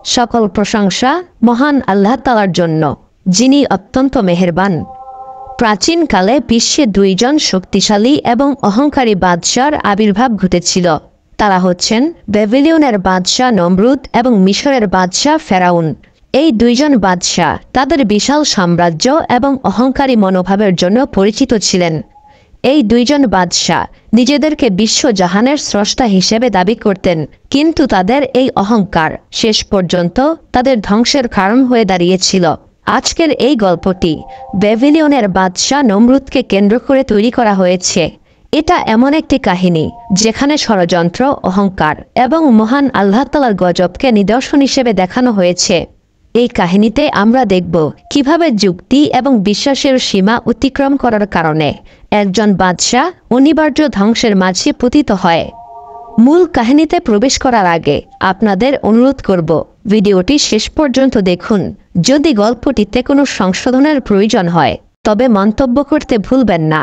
সকল প্রশংসা মহান আল্লাহ তাআলার জন্য, যিনি অত্যন্ত মেহেরবান। প্রাচীনকালে বিশ্বে দুইজন শক্তিশালী এবং অহংকারী বাদশার আবির্ভাব ঘটেছিল। তারা হচ্ছেন ব্যাবিলনের বাদশাহ নমরুদ এবং মিশরের বাদশাহ ফেরাউন। এই দুইজন বাদশাহ তাদের বিশাল সাম্রাজ্য এবং অহংকারী মনোভাবের জন্য পরিচিত ছিলেন। এই দুইজন বাদশাহ নিজেদেরকে বিশ্বজাহানের স্রষ্টা হিসেবে দাবি করতেন, কিন্তু তাদের এই অহংকার শেষ পর্যন্ত তাদের ধ্বংসের কারণ হয়ে দাঁড়িয়েছিল। আজকের এই গল্পটি ব্যাবিলনের বাদশাহ নমরুদকে কেন্দ্র করে তৈরি করা হয়েছে। এটা এমন একটি কাহিনী যেখানে ষড়যন্ত্র, অহংকার এবং মহান আল্লাহ তাআলার গজবকে নিদর্শন হিসেবে দেখানো হয়েছে। এই কাহিনীতে আমরা দেখব কিভাবে যুক্তি এবং বিশ্বাসের সীমা অতিক্রম করার কারণে একজন বাদশাহ অনিবার্য ধ্বংসের মাঝে পতিত হয়। মূল কাহিনীতে প্রবেশ করার আগে আপনাদের অনুরোধ করব, ভিডিওটি শেষ পর্যন্ত দেখুন। যদি গল্পটিতে কোনো সংশোধনের প্রয়োজন হয় তবে মন্তব্য করতে ভুলবেন না।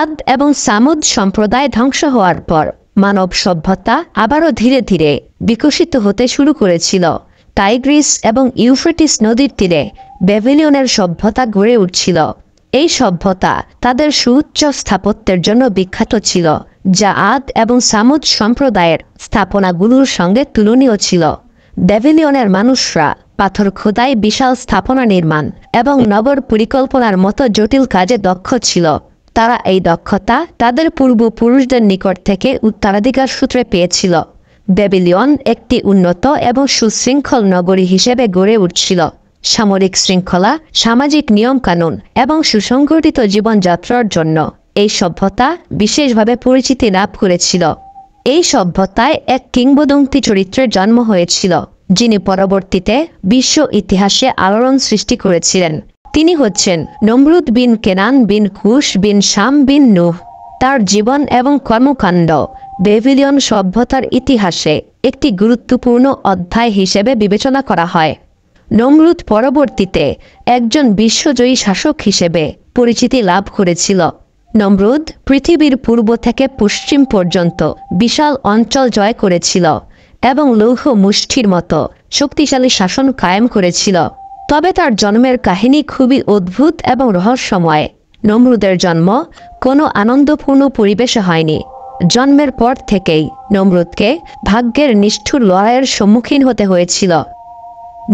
আদ এবং সামুদ সম্প্রদায় ধ্বংস হওয়ার পর মানব সভ্যতা আবারও ধীরে ধীরে বিকশিত হতে শুরু করেছিল। টাইগ্রিস এবং ইউফ্রেটিস নদীর তীরে ব্যাবিলনের সভ্যতা গড়ে উঠছিল। এই সভ্যতা তাদের সুউচ্চ স্থাপত্যের জন্য বিখ্যাত ছিল, যা আদ এবং সামুদ সম্প্রদায়ের স্থাপনাগুলোর সঙ্গে তুলনীয় ছিল। ব্যাবিলনের মানুষরা পাথর খোদাই, বিশাল স্থাপনা নির্মাণ এবং নগর পরিকল্পনার মতো জটিল কাজে দক্ষ ছিল। তারা এই দক্ষতা তাদের পূর্বপুরুষদের নিকট থেকে উত্তরাধিকার সূত্রে পেয়েছিল। ব্যাবিলন একটি উন্নত এবং সুশৃঙ্খল নগরী হিসেবে গড়ে উঠছিল। সামরিক শৃঙ্খলা, সামাজিক নিয়মকানুন এবং সুসংগঠিত জীবনযাত্রার জন্য এই সভ্যতা বিশেষভাবে পরিচিতি লাভ করেছিল। এই সভ্যতায় এক কিংবদন্তি চরিত্রের জন্ম হয়েছিল, যিনি পরবর্তীতে বিশ্ব ইতিহাসে আলোড়ন সৃষ্টি করেছিলেন। তিনি হচ্ছেন নমরুদ বিন কেনান বিন কুশ বিন শাম বিন নূহ। তার জীবন এবং কর্মকাণ্ড ব্যাবিলন সভ্যতার ইতিহাসে একটি গুরুত্বপূর্ণ অধ্যায় হিসেবে বিবেচনা করা হয়। নমরুদ পরবর্তীতে একজন বিশ্বজয়ী শাসক হিসেবে পরিচিতি লাভ করেছিল। নমরুদ পৃথিবীর পূর্ব থেকে পশ্চিম পর্যন্ত বিশাল অঞ্চল জয় করেছিল এবং লৌহ মুষ্টির মতো শক্তিশালী শাসন কায়েম করেছিল। তবে তার জন্মের কাহিনী খুবই অদ্ভুত এবং রহস্যময়। নমরুদের জন্ম কোনো আনন্দপূর্ণ পরিবেশে হয়নি। জন্মের পর থেকেই নমরুদকে ভাগ্যের নিষ্ঠুর লড়াইয়ের সম্মুখীন হতে হয়েছিল।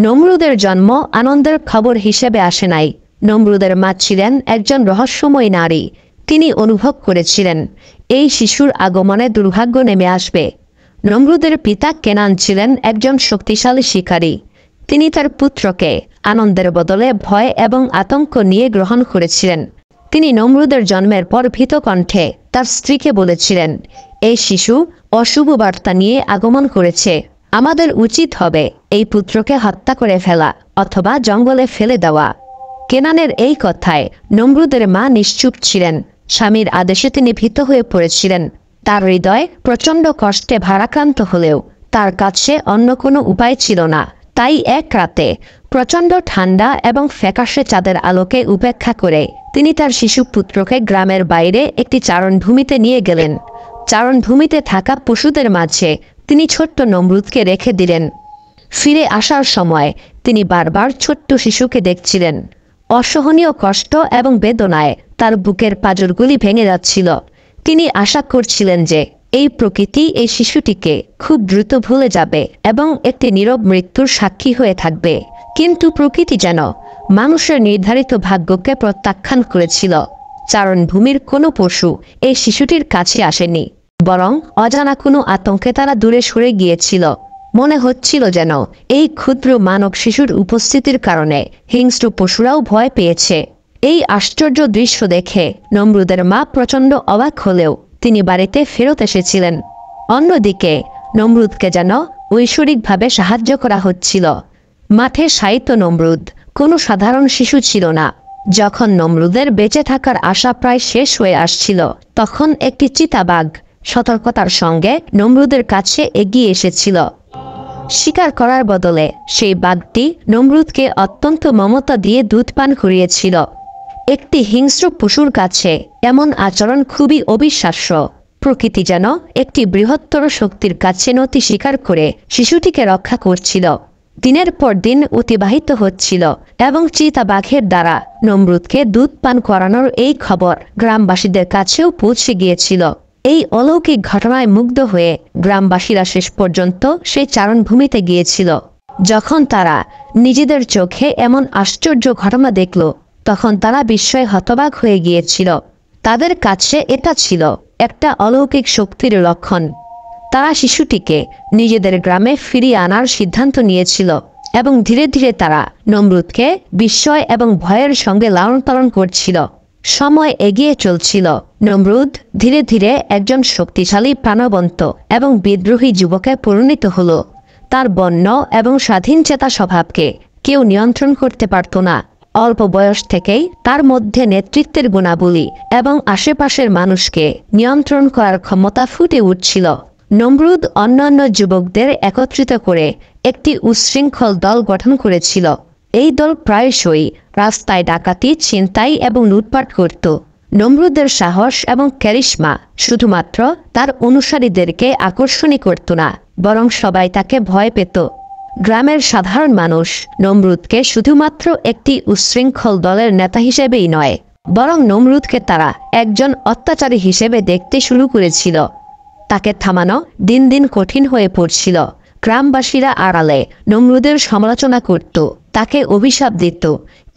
নমরুদের জন্ম আনন্দের খবর হিসেবে আসে নাই। নমরুদের মা ছিলেন একজন রহস্যময় নারী। তিনি অনুভব করেছিলেন এই শিশুর আগমনে দুর্ভাগ্য নেমে আসবে। নমরুদের পিতা কেনান ছিলেন একজন শক্তিশালী শিকারী। তিনি তার পুত্রকে আনন্দের বদলে ভয় এবং আতঙ্ক নিয়ে গ্রহণ করেছিলেন। তিনি নমরুদের জন্মের পর ভীত কণ্ঠে তার স্ত্রীকে বলেছিলেন, এই শিশু অশুভ বার্তা নিয়ে আগমন করেছে। আমাদের উচিত হবে এই পুত্রকে হত্যা করে ফেলা অথবা জঙ্গলে ফেলে দেওয়া। কেনানের এই কথায় নমরুদের মা নিশ্চুপ ছিলেন। স্বামীর আদেশে তিনি ভীত হয়ে পড়েছিলেন। তার হৃদয় প্রচণ্ড কষ্টে ভারাক্রান্ত হলেও তার কাছে অন্য কোনো উপায় ছিল না। তাই এক রাতে প্রচণ্ড ঠান্ডা এবং ফ্যাকাশে চাঁদের আলোকে উপেক্ষা করে তিনি তার শিশু পুত্রকে গ্রামের বাইরে একটি চারণভূমিতে নিয়ে গেলেন। চারণভূমিতে থাকা পশুদের মাঝে তিনি ছোট্ট নমরুদকে রেখে দিলেন। ফিরে আসার সময় তিনি বারবার ছোট্ট শিশুকে দেখছিলেন। অসহনীয় কষ্ট এবং বেদনায় তার বুকের পাঁজরগুলি ভেঙে যাচ্ছিল। তিনি আশা করছিলেন যে এই প্রকৃতি এই শিশুটিকে খুব দ্রুত ভুলে যাবে এবং একটি নীরব মৃত্যুর সাক্ষী হয়ে থাকবে। কিন্তু প্রকৃতি যেন মানুষের নির্ধারিত ভাগ্যকে প্রত্যাখ্যান করেছিল। চারণভূমির কোনো পশু এই শিশুটির কাছে আসেনি, বরং অজানা কোনো আতঙ্কে তারা দূরে সরে গিয়েছিল। মনে হচ্ছিল যেন এই ক্ষুদ্র মানব শিশুর উপস্থিতির কারণে হিংস্র পশুরাও ভয় পেয়েছে। এই আশ্চর্য দৃশ্য দেখে নমরুদের মা প্রচণ্ড অবাক হলেও তিনি বাড়িতে ফেরত এসেছিলেন। অন্যদিকে নমরুদকে যেন ঐশ্বরিকভাবে সাহায্য করা হচ্ছিল। মাঠে শায়িত নমরুদ কোনো সাধারণ শিশু ছিল না। যখন নমরুদের বেঁচে থাকার আশা প্রায় শেষ হয়ে আসছিল, তখন একটি চিতাবাঘ সতর্কতার সঙ্গে নমরুদের কাছে এগিয়ে এসেছিল। শিকার করার বদলে সেই বাঘটি নমরুদকে অত্যন্ত মমতা দিয়ে দুধ পান করিয়েছিল। একটি হিংস্র পশুর কাছে এমন আচরণ খুবই অবিশ্বাস্য। প্রকৃতি যেন একটি বৃহত্তর শক্তির কাছে নতি স্বীকার করে শিশুটিকে রক্ষা করছিল। দিনের পর দিন অতিবাহিত হচ্ছিল এবং চিতাবাঘের দ্বারা নমরুদকে দুধ পান করানোর এই খবর গ্রামবাসীদের কাছেও পৌঁছে গিয়েছিল। এই অলৌকিক ঘটনায় মুগ্ধ হয়ে গ্রামবাসীরা শেষ পর্যন্ত সেই চারণভূমিতে গিয়েছিল। যখন তারা নিজেদের চোখে এমন আশ্চর্য ঘটনা দেখল, তখন তারা বিস্ময়ে হতবাক হয়ে গিয়েছিল। তাদের কাছে এটা ছিল একটা অলৌকিক শক্তির লক্ষণ। তারা শিশুটিকে নিজেদের গ্রামে ফিরিয়ে আনার সিদ্ধান্ত নিয়েছিল এবং ধীরে ধীরে তারা নমরুদকে বিস্ময় এবং ভয়ের সঙ্গে লালন পালন করছিল। সময় এগিয়ে চলছিল। নমরুদ ধীরে ধীরে একজন শক্তিশালী, প্রাণবন্ত এবং বিদ্রোহী যুবকে পরিণত হল। তার বন্য এবং স্বাধীনচেতা স্বভাবকে কেউ নিয়ন্ত্রণ করতে পারত না। অল্প বয়স থেকেই তার মধ্যে নেতৃত্বের গুণাবলী এবং আশেপাশের মানুষকে নিয়ন্ত্রণ করার ক্ষমতা ফুটে উঠছিল। নমরুদ অন্যান্য যুবকদের একত্রিত করে একটি উচ্ছৃঙ্খল দল গঠন করেছিল। এই দল প্রায়শই রাস্তায় ডাকাতি, ছিনতাই এবং লুটপাট করত। নমরুদের সাহস এবং ক্যারিশমা শুধুমাত্র তার অনুসারীদেরকে আকর্ষণীয় করত না, বরং সবাই তাকে ভয় পেত। গ্রামের সাধারণ মানুষ নমরুদকে শুধুমাত্র একটি উচ্ছৃঙ্খল দলের নেতা হিসেবেই নয়, বরং নমরুদকে তারা একজন অত্যাচারী হিসেবে দেখতে শুরু করেছিল। তাকে থামানো দিন দিন কঠিন হয়ে পড়ছিল। গ্রামবাসীরা আড়ালে নমরুদের সমালোচনা করত, তাকে অভিশাপ দিত,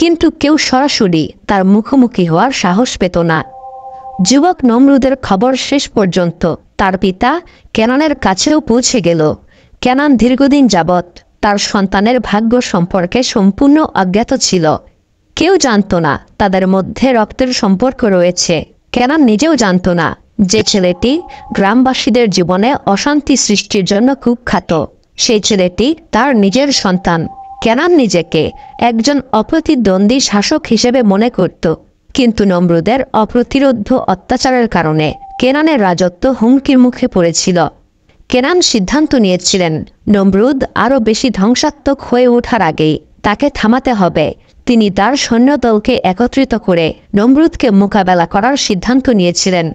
কিন্তু কেউ সরাসরি তার মুখোমুখি হওয়ার সাহস পেত না। যুবক নমরুদের খবর শেষ পর্যন্ত তার পিতা কেনানের কাছেও পৌঁছে গেল। কেনান দীর্ঘদিন যাবৎ তার সন্তানের ভাগ্য সম্পর্কে সম্পূর্ণ অজ্ঞাত ছিল। কেউ জানত না তাদের মধ্যে রক্তের সম্পর্ক রয়েছে। কেনান নিজেও জানত না যে ছেলেটি গ্রামবাসীদের জীবনে অশান্তি সৃষ্টির জন্য কুখ্যাত, সেই ছেলেটি তার নিজের সন্তান। কেনান নিজেকে একজন অপ্রতিদ্বন্দ্বী শাসক হিসেবে মনে করত, কিন্তু নমরুদের অপ্রতিরোধ্য অত্যাচারের কারণে কেনানের রাজত্ব হুমকির মুখে পড়েছিল। কেনান সিদ্ধান্ত নিয়েছিলেন নমরুদ আরও বেশি ধ্বংসাত্মক হয়ে ওঠার আগেই তাকে থামাতে হবে। তিনি তার সৈন্যদলকে একত্রিত করে নমরুদকে মোকাবেলা করার সিদ্ধান্ত নিয়েছিলেন।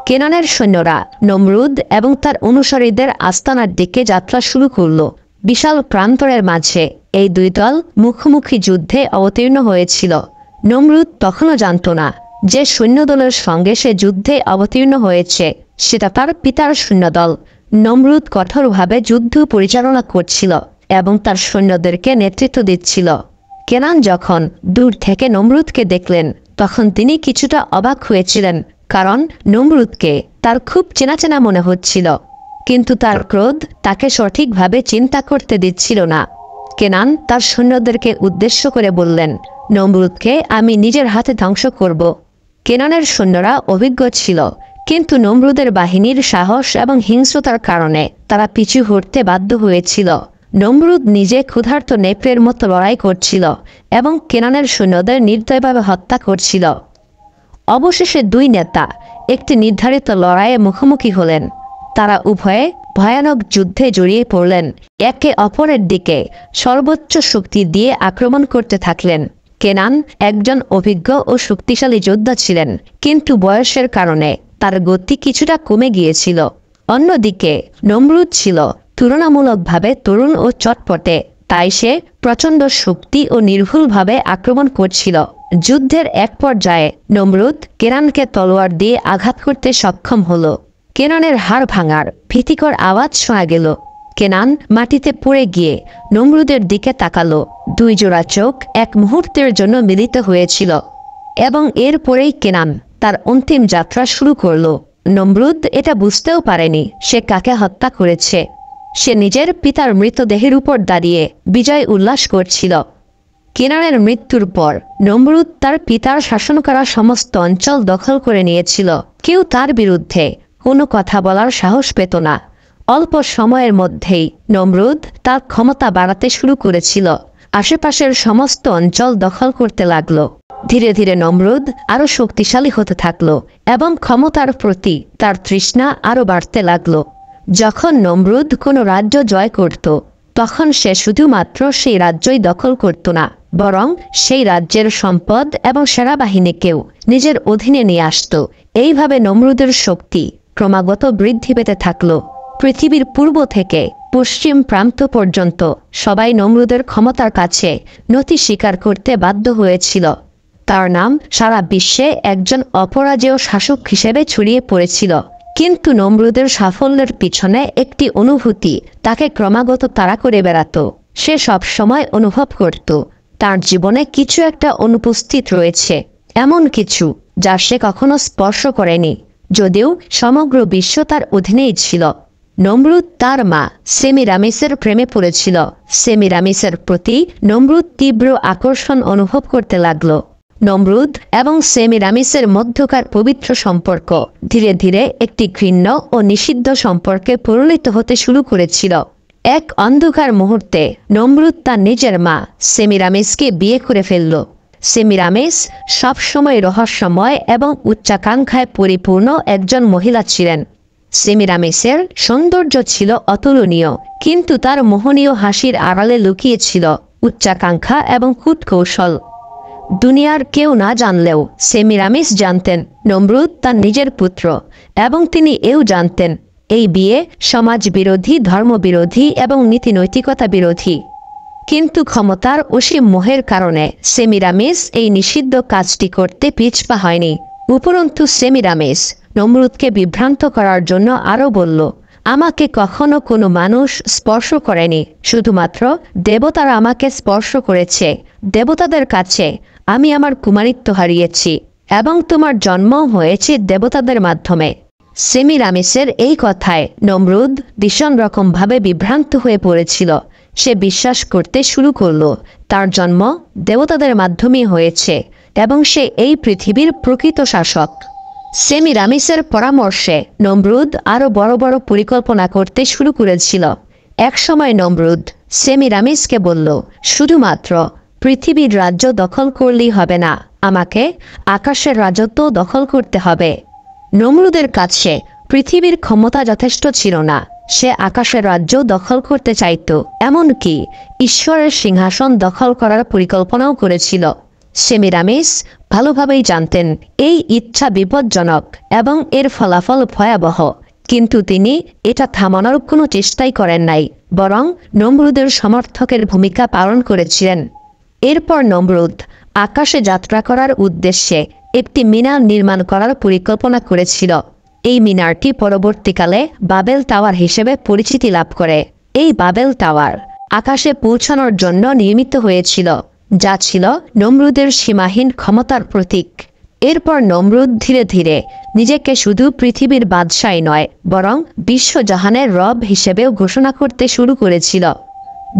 কেনানের সৈন্যরা নমরুদ এবং তার অনুসারীদের আস্তানার দিকে যাত্রা শুরু করল। বিশাল প্রান্তরের মাঝে এই দুই দল মুখোমুখি যুদ্ধে অবতীর্ণ হয়েছিল। নমরুদ তখনও জানত না যে সৈন্যদলের সঙ্গে সে যুদ্ধে অবতীর্ণ হয়েছে সেটা তার পিতার সৈন্যদল। নমরুদ কঠোরভাবে যুদ্ধ পরিচালনা করছিল এবং তার সৈন্যদেরকে নেতৃত্ব দিচ্ছিল। কেনান যখন দূর থেকে নমরুদকে দেখলেন, তখন তিনি কিছুটা অবাক হয়েছিলেন, কারণ নমরুদকে তার খুব চেনা চেনা মনে হচ্ছিল, কিন্তু তার ক্রোধ তাকে সঠিকভাবে চিন্তা করতে দিচ্ছিল না। কেনান তার সৈন্যদেরকে উদ্দেশ্য করে বললেন, নমরুদকে আমি নিজের হাতে ধ্বংস করব। কেনানের সৈন্যরা অভিজ্ঞ ছিল, কিন্তু নমরুদের বাহিনীর সাহস এবং হিংস্রতার কারণে তারা পিছু হটতে বাধ্য হয়েছিল। নমরুদ নিজে ক্ষুধার্ত নেকড়ের মতো লড়াই করছিল এবং কেনানের সৈন্যদের নির্দয়ভাবে হত্যা করছিল। অবশেষে দুই নেতা একটি নির্ধারিত লড়াইয়ে মুখোমুখি হলেন। তারা উভয়ে ভয়ানক যুদ্ধে জড়িয়ে পড়লেন, একে অপরের দিকে সর্বোচ্চ শক্তি দিয়ে আক্রমণ করতে থাকলেন। কেনান একজন অভিজ্ঞ ও শক্তিশালী যোদ্ধা ছিলেন, কিন্তু বয়সের কারণে তার গতি কিছুটা কমে গিয়েছিল। অন্যদিকে নমরুদ ছিল তুলনামূলকভাবে তরুণ ও চটপটে, তাই সে প্রচণ্ড শক্তি ও নির্ভুলভাবে আক্রমণ করছিল। যুদ্ধের এক পর্যায়ে নমরুদ কেনানকে তলোয়ার দিয়ে আঘাত করতে সক্ষম হল। কেনানের হাড় ভাঙার ভীতিকর আওয়াজ শোনা গেল। কেনান মাটিতে পড়ে গিয়ে নমরুদের দিকে তাকালো। দুই জোড়া চোখ এক মুহূর্তের জন্য মিলিত হয়েছিল এবং এরপরেই কেনান তার অন্তিম যাত্রা শুরু করল। নমরুদ এটা বুঝতেও পারেনি সে কাকে হত্যা করেছে। সে নিজের পিতার মৃতদেহের উপর দাঁড়িয়ে বিজয় উল্লাস করছিল। কেনানের মৃত্যুর পর নমরুদ তার পিতার শাসন করা সমস্ত অঞ্চল দখল করে নিয়েছিল। কেউ তার বিরুদ্ধে কোনো কথা বলার সাহস পেত না। অল্প সময়ের মধ্যেই নমরুদ তার ক্ষমতা বাড়াতে শুরু করেছিল, আশেপাশের সমস্ত অঞ্চল দখল করতে লাগলো। ধীরে ধীরে নমরুদ আরও শক্তিশালী হতে থাকলো এবং ক্ষমতার প্রতি তার তৃষ্ণা আরও বাড়তে লাগলো। যখন নমরুদ কোনো রাজ্য জয় করত, তখন সে শুধুমাত্র সেই রাজ্যই দখল করত না, বরং সেই রাজ্যের সম্পদ এবং সেনাবাহিনীকেও নিজের অধীনে নিয়ে আসত। এইভাবে নমরুদের শক্তি ক্রমাগত বৃদ্ধি পেতে থাকল। পৃথিবীর পূর্ব থেকে পশ্চিম প্রান্ত পর্যন্ত সবাই নমরুদের ক্ষমতার কাছে নতি স্বীকার করতে বাধ্য হয়েছিল। তার নাম সারা বিশ্বে একজন অপরাজেয় শাসক হিসেবে ছড়িয়ে পড়েছিল। কিন্তু নমরুদের সাফল্যের পিছনে একটি অনুভূতি তাকে ক্রমাগত তাড়া করে বেড়াত। সে সব সময় অনুভব করত তার জীবনে কিছু একটা অনুপস্থিত রয়েছে, এমন কিছু যা সে কখনো স্পর্শ করেনি, যদিও সমগ্র বিশ্ব তার অধীনেই ছিল। নমরুদ তার মা সেমিরামিসের প্রেমে পড়েছিল। সেমিরামিসের প্রতি নমরুদ তীব্র আকর্ষণ অনুভব করতে লাগল। নমরুদ এবং সেমিরামিসের মধ্যকার পবিত্র সম্পর্ক ধীরে ধীরে একটি ঘৃণ্য ও নিষিদ্ধ সম্পর্কে পরিণত হতে শুরু করেছিল। এক অন্ধকার মুহূর্তে নমরুদ তার নিজের মা সেমিরামিসকে বিয়ে করে ফেলল। সেমিরামিস সবসময় রহস্যময় এবং উচ্চাকাঙ্ক্ষায় পরিপূর্ণ একজন মহিলা ছিলেন। সেমিরামিসের সৌন্দর্য ছিল অতুলনীয়, কিন্তু তার মোহনীয় হাসির আড়ালে লুকিয়েছিল উচ্চাকাঙ্ক্ষা এবং কূটকৌশল। দুনিয়ার কেউ না জানলেও সেমিরামিস জানতেন নমরুদ তার নিজের পুত্র, এবং তিনি এও জানতেন এই বিয়ে সমাজ বিরোধী, ধর্মবিরোধী এবং নীতিনৈতিকতা বিরোধী। কিন্তু ক্ষমতার অসীম মোহের কারণে সেমিরামিস এই নিষিদ্ধ কাজটি করতে পিছপা হয়নি। উপরন্তু সেমিরামিস নমরুদকে বিভ্রান্ত করার জন্য আরও বলল, আমাকে কখনো কোনো মানুষ স্পর্শ করেনি, শুধুমাত্র দেবতারা আমাকে স্পর্শ করেছে। দেবতাদের কাছে আমি আমার কুমারিত্ব হারিয়েছি, এবং তোমার জন্ম হয়েছে দেবতাদের মাধ্যমে। সেমিরামিসের এই কথায় নমরুদ ভীষণ রকমভাবে বিভ্রান্ত হয়ে পড়েছিল। সে বিশ্বাস করতে শুরু করল তার জন্ম দেবতাদের মাধ্যমে হয়েছে এবং সে এই পৃথিবীর প্রকৃত শাসক। সেমিরামিসের পরামর্শে নমরুদ আরও বড় বড় পরিকল্পনা করতে শুরু করেছিল। একসময় নমরুদ সেমিরামিসকে বলল, শুধুমাত্র পৃথিবীর রাজ্য দখল করলেই হবে না, আমাকে আকাশের রাজত্ব দখল করতে হবে। নমরুদের কাছে পৃথিবীর ক্ষমতা যথেষ্ট ছিল না, সে আকাশের রাজ্য দখল করতে চাইত, এমনকি ঈশ্বরের সিংহাসন দখল করার পরিকল্পনাও করেছিল। সেমিরামিস ভালোভাবেই জানতেন এই ইচ্ছা বিপজ্জনক এবং এর ফলাফল ভয়াবহ, কিন্তু তিনি এটা থামানোর কোনো চেষ্টাই করেন নাই, বরং নমরুদের সমর্থকের ভূমিকা পালন করেছিলেন। এরপর নমরুদ আকাশে যাত্রা করার উদ্দেশ্যে একটি মিনার নির্মাণ করার পরিকল্পনা করেছিল। এই মিনারটি পরবর্তীকালে বাবেল টাওয়ার হিসেবে পরিচিতি লাভ করে। এই বাবেল টাওয়ার আকাশে পৌঁছানোর জন্য নির্মিত হয়েছিল, যা ছিল নমরুদের সীমাহীন ক্ষমতার প্রতীক। এরপর নমরুদ ধীরে ধীরে নিজেকে শুধু পৃথিবীর বাদশাই নয়, বরং বিশ্বজাহানের রব হিসেবেও ঘোষণা করতে শুরু করেছিল।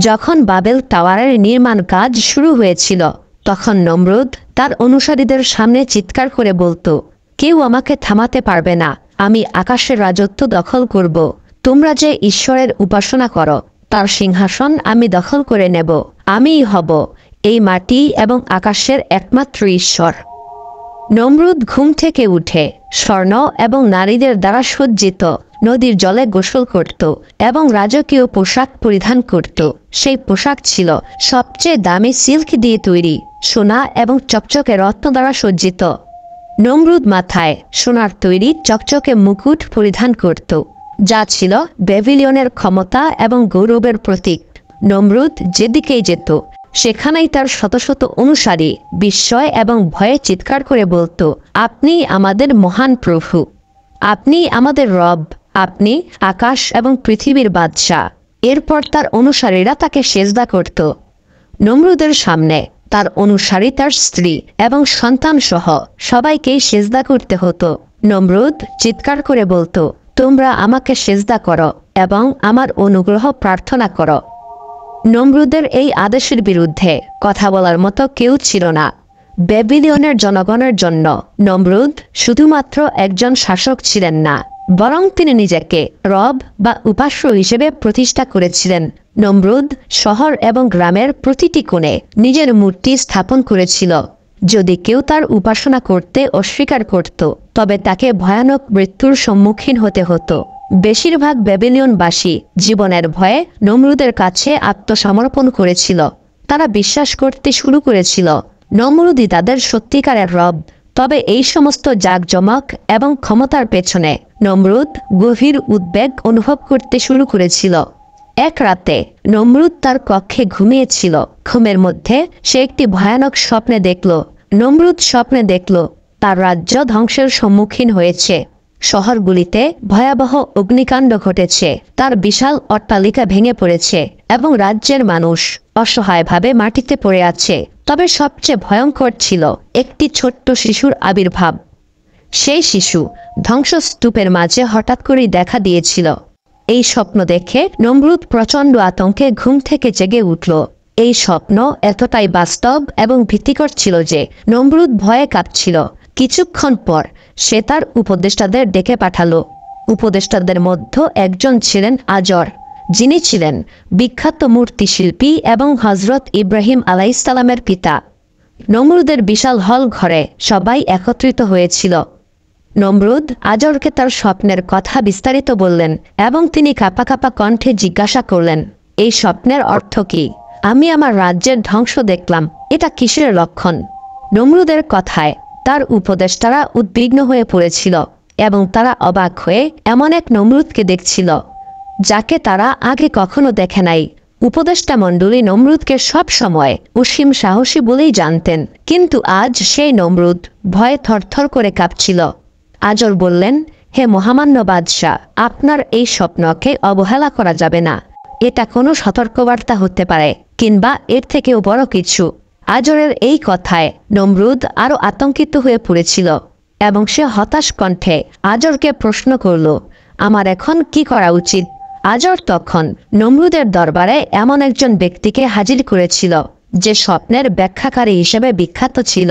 যখন বাবেল টাওয়ারের নির্মাণ কাজ শুরু হয়েছিল, তখন নমরুদ তার অনুসারীদের সামনে চিৎকার করে বলতো, কেউ আমাকে থামাতে পারবে না, আমি আকাশের রাজত্ব দখল করব। তোমরা যে ঈশ্বরের উপাসনা করো তার সিংহাসন আমি দখল করে নেব। আমিই হব এই মাটি এবং আকাশের একমাত্র ঈশ্বর। নমরুদ ঘুম থেকে উঠে স্বর্ণ এবং নারীদের দ্বারা সজ্জিত নদীর জলে গোসল করত এবং রাজকীয় পোশাক পরিধান করত। সেই পোশাক ছিল সবচেয়ে দামি সিল্ক দিয়ে তৈরি, সোনা এবং চকচকে রত্ন দ্বারা সজ্জিত। নমরুদ মাথায় সোনার তৈরি চকচকে মুকুট পরিধান করত, যা ছিল ব্যাবিলনের ক্ষমতা এবং গৌরবের প্রতীক। নমরুদ যেদিকেই যেত সেখানেই তার শত শত অনুসারী বিস্ময় এবং ভয়ে চিৎকার করে বলতো, আপনি আমাদের মহান প্রভু, আপনি আমাদের রব, আপনি আকাশ এবং পৃথিবীর বাদশাহ। এরপর তার অনুসারীরা তাকে সেজদা করত। নমরুদের সামনে তার অনুসারী, তার স্ত্রী এবং সন্তান সহ সবাইকেই সেজদা করতে হতো। নমরুদ চিৎকার করে বলতো, তোমরা আমাকে সেজদা করো এবং আমার অনুগ্রহ প্রার্থনা করো। নমরুদের এই আদেশের বিরুদ্ধে কথা বলার মতো কেউ ছিল না। ব্যাবিলনের জনগণের জন্য নমরুদ শুধুমাত্র একজন শাসক ছিলেন না, বরং তিনি নিজেকে রব বা উপাস্য হিসেবে প্রতিষ্ঠা করেছিলেন। নমরুদ শহর এবং গ্রামের প্রতিটি কোণে নিজের মূর্তি স্থাপন করেছিল। যদি কেউ তার উপাসনা করতে অস্বীকার করত, তবে তাকে ভয়ানক মৃত্যুর সম্মুখীন হতে হতো। বেশিরভাগ ব্যাবিলনবাসী জীবনের ভয়ে নমরুদের কাছে আত্মসমর্পণ করেছিল। তারা বিশ্বাস করতে শুরু করেছিল নমরুদই তাদের সত্যিকারের রব। তবে এই সমস্ত জাঁকজমক এবং ক্ষমতার পেছনে নমরুদ গভীর উদ্বেগ অনুভব করতে শুরু করেছিল। এক রাতে নমরুদ তার কক্ষে ঘুমিয়েছিল। ঘুমের মধ্যে সে একটি ভয়ানক স্বপ্নে দেখল। নমরুদ স্বপ্নে দেখল তার রাজ্য ধ্বংসের সম্মুখীন হয়েছে। শহরগুলিতে ভয়াবহ অগ্নিকাণ্ড ঘটেছে, তার বিশাল অট্টালিকা ভেঙে পড়েছে এবং রাজ্যের মানুষ অসহায়ভাবে মাটিতে পড়ে আছে। তবে সবচেয়ে ভয়ঙ্কর ছিল একটি ছোট্ট শিশুর আবির্ভাব। সেই শিশু ধ্বংসস্তূপের মাঝে হঠাৎ করেই দেখা দিয়েছিল। এই স্বপ্ন দেখে নমরুদ প্রচণ্ড আতঙ্কে ঘুম থেকে জেগে উঠল। এই স্বপ্ন এতটাই বাস্তব এবং ভীতিকর ছিল যে নমরুদ ভয়ে কাঁপছিল। কিছুক্ষণ পর সে তার উপদেষ্টাদের ডেকে পাঠালো। উপদেষ্টাদের মধ্যে একজন ছিলেন আজর, যিনি ছিলেন বিখ্যাত মূর্তিশিল্পী এবং হজরত ইব্রাহিম আলাইহিসসালামের পিতা। নমরুদের বিশাল হল ঘরে সবাই একত্রিত হয়েছিল। নমরুদ আজরকে তার স্বপ্নের কথা বিস্তারিত বললেন এবং তিনি কাঁপা কাঁপা কণ্ঠে জিজ্ঞাসা করলেন, এই স্বপ্নের অর্থ কি? আমি আমার রাজ্যের ধ্বংস দেখলাম, এটা কিসের লক্ষণ? নমরুদের কথায় তার উপদেষ্টারা উদ্বিগ্ন হয়ে পড়েছিল এবং তারা অবাক হয়ে এমন এক নমরুদকে দেখছিল যাকে তারা আগে কখনো দেখে নাই। উপদেষ্টা মণ্ডলী নমরুদকে সব সময় অসীম সাহসী বলেই জানতেন, কিন্তু আজ সেই নমরুদ ভয়ে থরথর করে কাঁপছিল। আজর বললেন, হে মহামান্য বাদশাহ, আপনার এই স্বপ্নকে অবহেলা করা যাবে না। এটা কোনো সতর্কবার্তা হতে পারে, কিংবা এর থেকেও বড় কিছু। আজরের এই কথায় নমরুদ আরো আতঙ্কিত হয়ে পড়েছিল এবং সে হতাশ কণ্ঠে আজরকে প্রশ্ন করল, আমার এখন কি করা উচিত? আজর তখন নমরুদের দরবারে এমন একজন ব্যক্তিকে হাজির করেছিল যে স্বপ্নের ব্যাখ্যাকারী হিসেবে বিখ্যাত ছিল।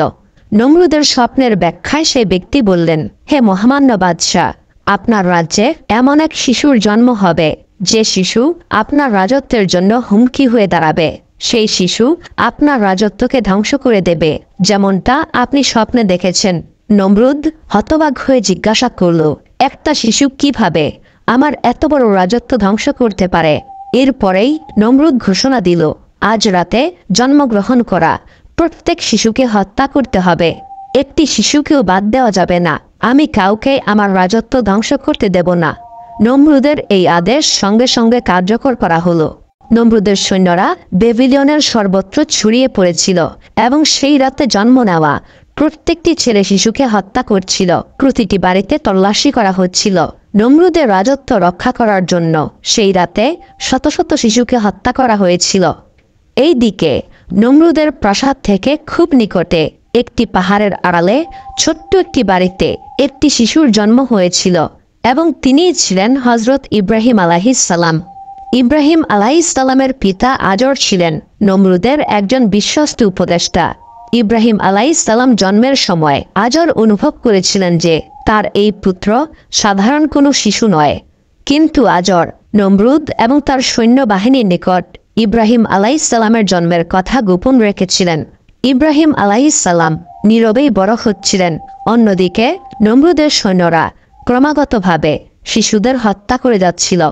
নমরুদের স্বপ্নের ব্যাখ্যায় সেই ব্যক্তি বললেন, হে মহামান্য বাদশাহ, আপনার রাজ্যে এমন এক শিশুর জন্ম হবে যে শিশু আপনার রাজত্বের জন্য হুমকি হয়ে দাঁড়াবে। সেই শিশু আপনার রাজত্বকে ধ্বংস করে দেবে, যেমনটা আপনি স্বপ্নে দেখেছেন। নমরুদ হতবাক হয়ে জিজ্ঞাসা করল, একটা শিশু কিভাবে আমার এত বড় রাজত্ব ধ্বংস করতে পারে? এরপরেই নমরুদ ঘোষণা দিল, আজ রাতে জন্মগ্রহণ করা প্রত্যেক শিশুকে হত্যা করতে হবে। একটি শিশুকেও বাদ দেওয়া যাবে না। আমি কাউকে আমার রাজত্ব ধ্বংস করতে দেব না। নমরুদের এই আদেশ সঙ্গে সঙ্গে কার্যকর করা হলো। নমরুদের সৈন্যরা বেবিলিয়নের সর্বত্র ছড়িয়ে পড়েছিল এবং সেই রাতে জন্ম নেওয়া প্রত্যেকটি ছেলে শিশুকে হত্যা করছিল। প্রতিটি বাড়িতে তল্লাশি করা হচ্ছিল নমরুদের রাজত্ব রক্ষা করার জন্য। সেই রাতে শত শত শিশুকে হত্যা করা হয়েছিল। এই দিকে নমরুদের প্রাসাদ থেকে খুব নিকটে একটি পাহাড়ের আড়ালে ছোট্ট একটি বাড়িতে একটি শিশুর জন্ম হয়েছিল এবং তিনিই ছিলেন হজরত ইব্রাহিম আলাইহিসসালাম। ইব্রাহিম আলাইহিসসালামের পিতা আজর ছিলেন নমরুদের একজন বিশ্বস্ত উপদেষ্টা। ইব্রাহিম আলাইহিসসালাম জন্মের সময় আজর অনুভব করেছিলেন যে তার এই পুত্র সাধারণ কোনো শিশু নয়, কিন্তু আজর নমরুদ এবং তার সৈন্যবাহিনীর নিকট ইব্রাহিম আলাইহিসসালামের জন্মের কথা গোপন রেখেছিলেন। ইব্রাহিম আলাইহিসসালাম নীরবেই বড় হচ্ছিলেন। অন্যদিকে নমরুদের সৈন্যরা ক্রমাগতভাবে শিশুদের হত্যা করে যাচ্ছিল।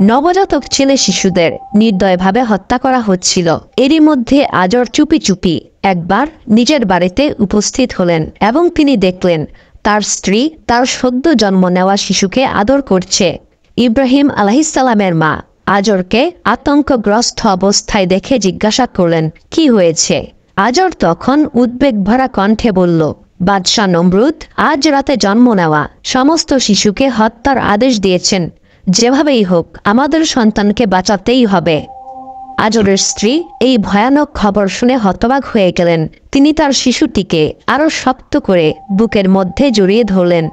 নবজাতক ছেলে শিশুদের নির্দয়ভাবে হত্যা করা হচ্ছিল। এরই মধ্যে আজর চুপি চুপি একবার নিজের বাড়িতে উপস্থিত হলেন এবং তিনি দেখলেন তার স্ত্রী তার সদ্য জন্ম নেওয়া শিশুকে আদর করছে। ইব্রাহিম আলাইহিসসালামের মা আজরকে আতঙ্কগ্রস্ত অবস্থায় দেখে জিজ্ঞাসা করলেন, কি হয়েছে? আজর তখন উদ্বেগ ভরা কণ্ঠে বলল, বাদশাহ নমরুদ আজ রাতে জন্ম নেওয়া সমস্ত শিশুকে হত্যার আদেশ দিয়েছেন। যেভাবেই হোক আমাদের সন্তানকে বাঁচাতেই হবে। আজরের স্ত্রী এই ভয়ানক খবর শুনে হতবাক হয়ে গেলেন। তিনি তার শিশুটিকে আরো শক্ত করে বুকের মধ্যে জড়িয়ে ধরলেন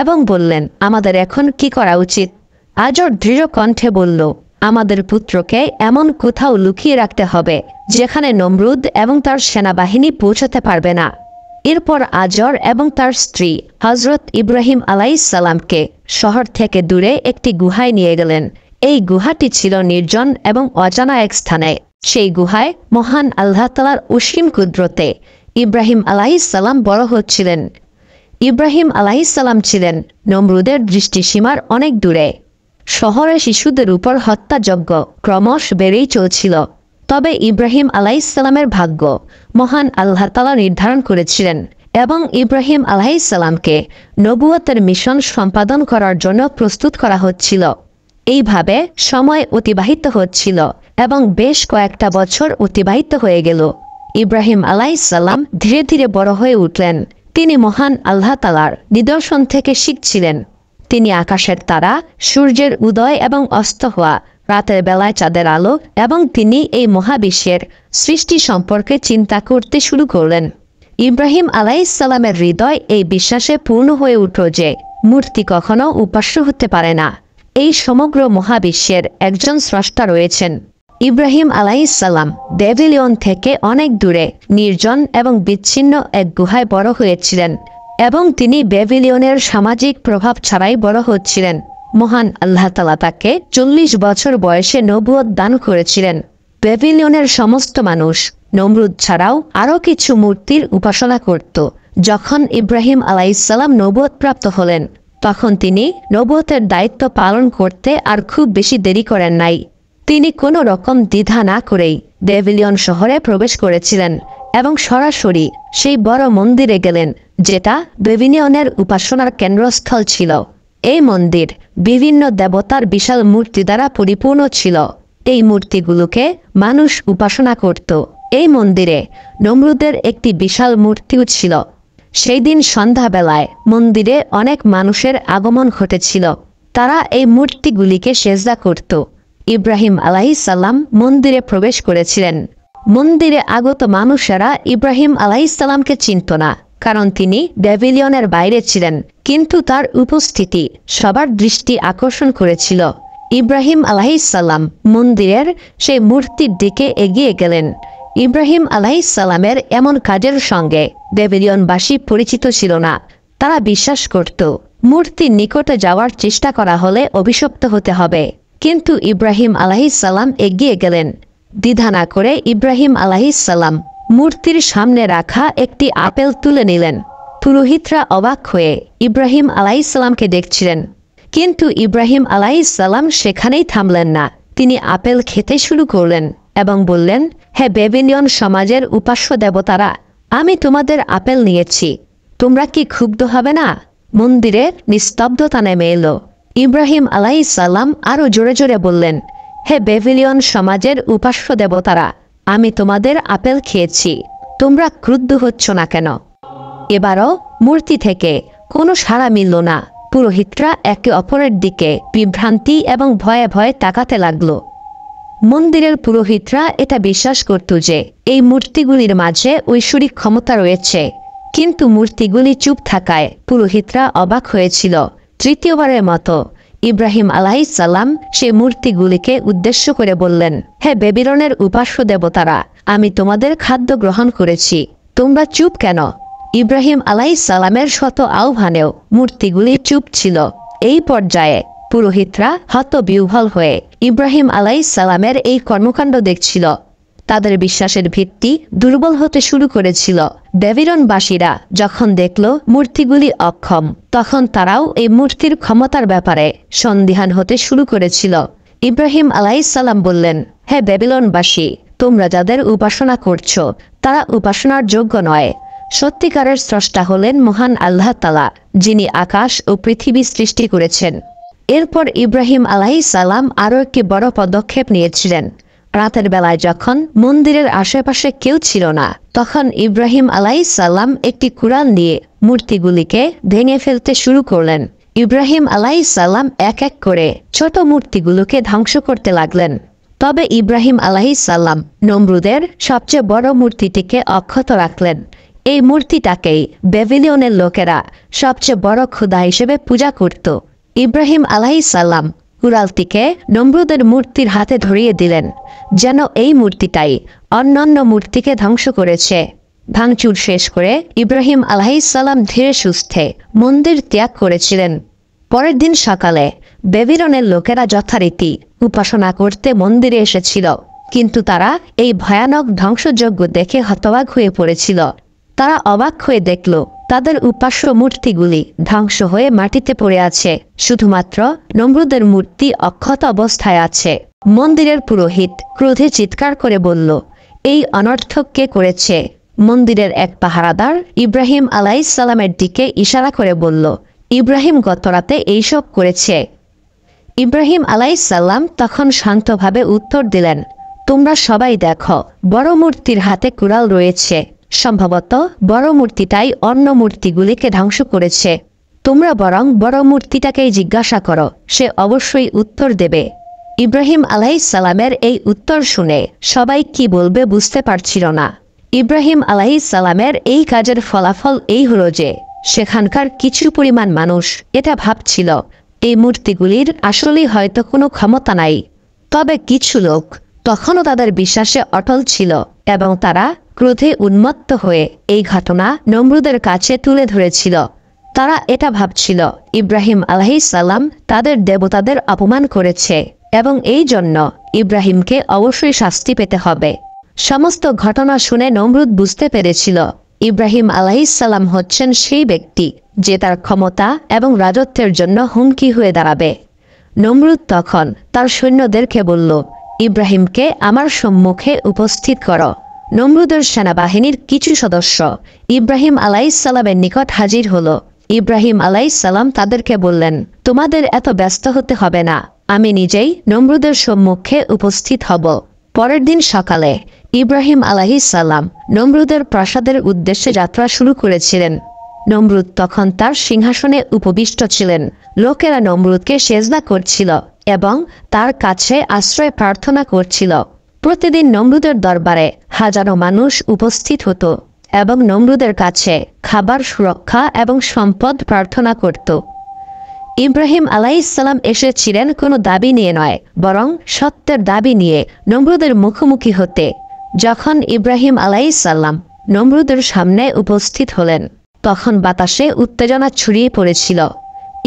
এবং বললেন, আমাদের এখন কি করা উচিত? আজর দৃঢ় কণ্ঠে বলল, আমাদের পুত্রকে এমন কোথাও লুকিয়ে রাখতে হবে যেখানে নমরুদ এবং তার সেনাবাহিনী পৌঁছাতে পারবে না। এরপর আজর এবং তার স্ত্রী হজরত ইব্রাহিম আলাইহিসসালামকে শহর থেকে দূরে একটি গুহায় নিয়ে গেলেন। এই গুহাটি ছিল নির্জন এবং অজানা এক স্থানে। সেই গুহায় মহান আল্লাহ তাআলার অসীম কুদরতে ইব্রাহিম আলাইহিসসালাম বড় হচ্ছিলেন। ইব্রাহিম আলাইহিসসালাম ছিলেন নমরুদের দৃষ্টিসীমার অনেক দূরে। শহরে শিশুদের উপর হত্যাযজ্ঞ ক্রমশ বেড়েই চলছিল। তবে ইব্রাহিম আলাইহিসসালামের ভাগ্য মহান আল্লাহ তাআলা নির্ধারণ করেছিলেন। এবং ইব্রাহিম আলাইহিসসালামকে নবুয়তের মিশন সম্পাদন করার জন্য প্রস্তুত করা হচ্ছিল। এইভাবে সময় অতিবাহিত হচ্ছিল এবং বেশ কয়েকটা বছর অতিবাহিত হয়ে গেল। ইব্রাহিম আলাইহিসসালাম ধীরে ধীরে বড় হয়ে উঠলেন। তিনি মহান আল্লাহ তাআলার নিদর্শন থেকে শিখছিলেন। তিনি আকাশের তারা, সূর্যের উদয় এবং অস্ত হওয়া, রাতের বেলায় চাঁদের আলো এবং তিনি এই মহাবিশ্বের সৃষ্টি সম্পর্কে চিন্তা করতে শুরু করলেন। ইব্রাহিম আলাইহিসসালামের হৃদয় এই বিশ্বাসে পূর্ণ হয়ে উঠল যে মূর্তি কখনো উপাস্য হতে পারে না। এই সমগ্র মহাবিশ্বের একজন স্রষ্টা রয়েছেন। ইব্রাহিম আলাইহিসসালাম ব্যাবিলন থেকে অনেক দূরে নির্জন এবং বিচ্ছিন্ন এক গুহায় বড় হয়েছিলেন এবং তিনি ব্যাবিলনের সামাজিক প্রভাব ছাড়াই বড় হচ্ছিলেন। মহান আল্লাহ তাআলা তাকে 40 বছর বয়সে নবুয়ত দান করেছিলেন। ব্যাবিলনের সমস্ত মানুষ নমরুদ ছাড়াও আরও কিছু মূর্তির উপাসনা করত। যখন ইব্রাহিম আলাইহিসসালাম নবুয়ত প্রাপ্ত হলেন তখন তিনি নবুয়তের দায়িত্ব পালন করতে আর খুব বেশি দেরি করেন নাই। তিনি কোনো রকম দ্বিধা না করেই ব্যাবিলন শহরে প্রবেশ করেছিলেন এবং সরাসরি সেই বড় মন্দিরে গেলেন যেটা ব্যাবিলনের উপাসনার কেন্দ্রস্থল ছিল। এই মন্দির বিভিন্ন দেবতার বিশাল মূর্তি দ্বারা পরিপূর্ণ ছিল। এই মূর্তিগুলোকে মানুষ উপাসনা করত। এই মন্দিরে নমরুদের একটি বিশাল মূর্তিও ছিল। সেই দিন সন্ধ্যাবেলায় মন্দিরে অনেক মানুষের আগমন ঘটেছিল। তারা এই মূর্তিগুলিকে সেজদা করত। ইব্রাহিম আলাইহিসসালাম মন্দিরে প্রবেশ করেছিলেন। মন্দিরে আগত মানুষেরা ইব্রাহিম আলাইহিসসালামকে চিনত না, কারণ তিনি ব্যাবিলনের বাইরে ছিলেন, কিন্তু তার উপস্থিতি সবার দৃষ্টি আকর্ষণ করেছিল। ইব্রাহিম আলাইহিসসালাম মন্দিরের সেই মূর্তির দিকে এগিয়ে গেলেন। ইব্রাহিম আলাইহিসসালামের এমন কাজের সঙ্গে ব্যাবিলনবাসী পরিচিত ছিল না। তারা বিশ্বাস করত মূর্তির নিকটে যাওয়ার চেষ্টা করা হলে অভিশপ্ত হতে হবে। কিন্তু ইব্রাহিম আলাইহিসসালাম এগিয়ে গেলেন। দ্বিধা না করে ইব্রাহিম আলাইহিসসালাম মূর্তির সামনে রাখা একটি আপেল তুলে নিলেন। পুরোহিতরা অবাক হয়ে ইব্রাহিম আলাইহিসসালামকে দেখছিলেন, কিন্তু ইব্রাহিম আলাইহিসসালাম সেখানেই থামলেন না। তিনি আপেল খেতে শুরু করলেন এবং বললেন, হে ব্যাবিলন সমাজের উপাস্য দেবতারা, আমি তোমাদের আপেল নিয়েছি, তোমরা কি ক্ষুব্ধ হবে না? মন্দিরে নিস্তব্ধতা নেমে এলো। ইব্রাহিম আলাইহিসসালাম আরও জোরে জোরে বললেন, হে ব্যাবিলন সমাজের উপাস্য দেবতারা, আমি তোমাদের আপেল খেয়েছি, তোমরা ক্রুদ্ধ হচ্ছ না কেন? এবারও মূর্তি থেকে কোনো সাড়া মিলল না। পুরোহিতরা একে অপরের দিকে বিভ্রান্তি এবং ভয়ে ভয়ে তাকাতে লাগল। মন্দিরের পুরোহিতরা এটা বিশ্বাস করত যে এই মূর্তিগুলির মাঝে ঐশ্বরিক ক্ষমতা রয়েছে, কিন্তু মূর্তিগুলি চুপ থাকায় পুরোহিতরা অবাক হয়েছিল। তৃতীয়বারের মতো ইব্রাহিম আলাইহিসসালাম সেই মূর্তিগুলিকে উদ্দেশ্য করে বললেন, হে ব্যাবিলনের উপাস্য দেবতারা, আমি তোমাদের খাদ্য গ্রহণ করেছি, তোমরা চুপ কেন? ইব্রাহিম আলাইহিসসালামের শত আহ্বানেও মূর্তিগুলি চুপ ছিল। এই পর্যায়ে পুরোহিতরা হতবিহ্বল হয়ে ইব্রাহিম আলাইহিসসালামের এই কর্মকাণ্ড দেখছিল। তাদের বিশ্বাসের ভিত্তি দুর্বল হতে শুরু করেছিল। ব্যাবিলনবাসীরা যখন দেখল মূর্তিগুলি অক্ষম, তখন তারাও এই মূর্তির ক্ষমতার ব্যাপারে সন্দিহান হতে শুরু করেছিল। ইব্রাহিম আলাইহিসসালাম বললেন, হে ব্যাবিলনবাসী, তোমরা যাদের উপাসনা করছ তারা উপাসনার যোগ্য নয়। সত্যিকারের স্রষ্টা হলেন মহান আল্লাহ তাআলা, যিনি আকাশ ও পৃথিবী সৃষ্টি করেছেন। এরপর ইব্রাহিম আলাইহিসসালাম আরও একটি বড় পদক্ষেপ নিয়েছিলেন। রাতের বেলায় যখন মন্দিরের আশেপাশে কেউ ছিল না, তখন ইব্রাহিম আলাইহিসসালাম একটি কুড়াল নিয়ে মূর্তিগুলিকে ভেঙে ফেলতে শুরু করলেন। ইব্রাহিম আলাইহিসসালাম এক এক করে ছোট মূর্তিগুলোকে ধ্বংস করতে লাগলেন। তবে ইব্রাহিম আলাইহিসসালাম নমরুদের সবচেয়ে বড় মূর্তিটিকে অক্ষত রাখলেন। এই মূর্তিটাকেই ব্যাবিলনের লোকেরা সবচেয়ে বড় খোদা হিসেবে পূজা করত। ইব্রাহিম আলাইহিসসালাম কুড়ালটিকে নমরুদের মূর্তির হাতে ধরিয়ে দিলেন, যেন এই মূর্তিটাই অন্যান্য মূর্তিকে ধ্বংস করেছে। ভাঙচুর শেষ করে ইব্রাহিম আলাইহিসসালাম ধীরে সুস্থে মন্দির ত্যাগ করেছিলেন। পরের দিন সকালে ব্যাবিলনের লোকেরা যথারীতি উপাসনা করতে মন্দিরে এসেছিল, কিন্তু তারা এই ভয়ানক ধ্বংসযজ্ঞ দেখে হতবাক হয়ে পড়েছিল। তারা অবাক হয়ে দেখল তাদের উপাস্য মূর্তিগুলি ধ্বংস হয়ে মাটিতে পড়ে আছে, শুধুমাত্র নমরুদের মূর্তি অক্ষত অবস্থায় আছে। মন্দিরের পুরোহিত ক্রোধে চিৎকার করে বলল, এই অনর্থক কে করেছে? মন্দিরের এক পাহারাদার ইব্রাহিম আলাইহিসসালামের দিকে ইশারা করে বলল, ইব্রাহিম গতরাতে এইসব করেছে। ইব্রাহিম আলাইহিসসালাম তখন শান্তভাবে উত্তর দিলেন, তোমরা সবাই দেখো, বড় মূর্তির হাতে কুড়াল রয়েছে। সম্ভবত বড় মূর্তিটাই অন্য মূর্তিগুলিকে ধ্বংস করেছে। তোমরা বরং বড় মূর্তিটাকেই জিজ্ঞাসা করো, সে অবশ্যই উত্তর দেবে। ইব্রাহিম আলাইহিসসালামের এই উত্তর শুনে সবাই কি বলবে বুঝতে পারছিল না। ইব্রাহিম আলাইহিসসালামের এই কাজের ফলাফল এই হলো যে সেখানকার কিছু পরিমাণ মানুষ এটা ভাবছিল এই মূর্তিগুলির আসলেই হয়তো কোনো ক্ষমতা নাই। তবে কিছু লোক তখনও তাদের বিশ্বাসে অটল ছিল এবং তারা ক্রোধে উন্মত্ত হয়ে এই ঘটনা নমরুদের কাছে তুলে ধরেছিল। তারা এটা ভাবছিল ইব্রাহিম আলাইহিসসালাম তাদের দেবতাদের অপমান করেছে এবং এই জন্য ইব্রাহিমকে অবশ্যই শাস্তি পেতে হবে। সমস্ত ঘটনা শুনে নমরুদ বুঝতে পেরেছিল ইব্রাহিম আলাইহিসসালাম হচ্ছেন সেই ব্যক্তি যে তার ক্ষমতা এবং রাজত্বের জন্য হুমকি হয়ে দাঁড়াবে। নমরুদ তখন তার সৈন্যদেরকে বলল, ইব্রাহিমকে আমার সম্মুখে উপস্থিত করো। নমরুদের সেনাবাহিনীর কিছু সদস্য ইব্রাহিম আলাইহিসসালামের নিকট হাজির হলো। ইব্রাহিম আলাইহিসসালাম তাদেরকে বললেন, তোমাদের এত ব্যস্ত হতে হবে না, আমি নিজেই নমরুদের সম্মুখে উপস্থিত হব। পরের দিন সকালে ইব্রাহিম আলাইহিসসালাম নমরুদের প্রাসাদের উদ্দেশ্যে যাত্রা শুরু করেছিলেন। নমরুদ তখন তার সিংহাসনে উপবিষ্ট ছিলেন। লোকেরা নমরুদকে সেজদা করছিল এবং তার কাছে আশ্রয় প্রার্থনা করছিল। প্রতিদিন নমরুদের দরবারে হাজারো মানুষ উপস্থিত হতো এবং নমরুদের কাছে খাবার, সুরক্ষা এবং সম্পদ প্রার্থনা করত। ইব্রাহিম আলাইহিসসালাম এসেছিলেন কোনো দাবি নিয়ে নয়, বরং সত্যের দাবি নিয়ে নমরুদের মুখোমুখি হতে। যখন ইব্রাহিম আলাইহিসসালাম নমরুদের সামনে উপস্থিত হলেন তখন বাতাসে উত্তেজনা ছড়িয়ে পড়েছিল।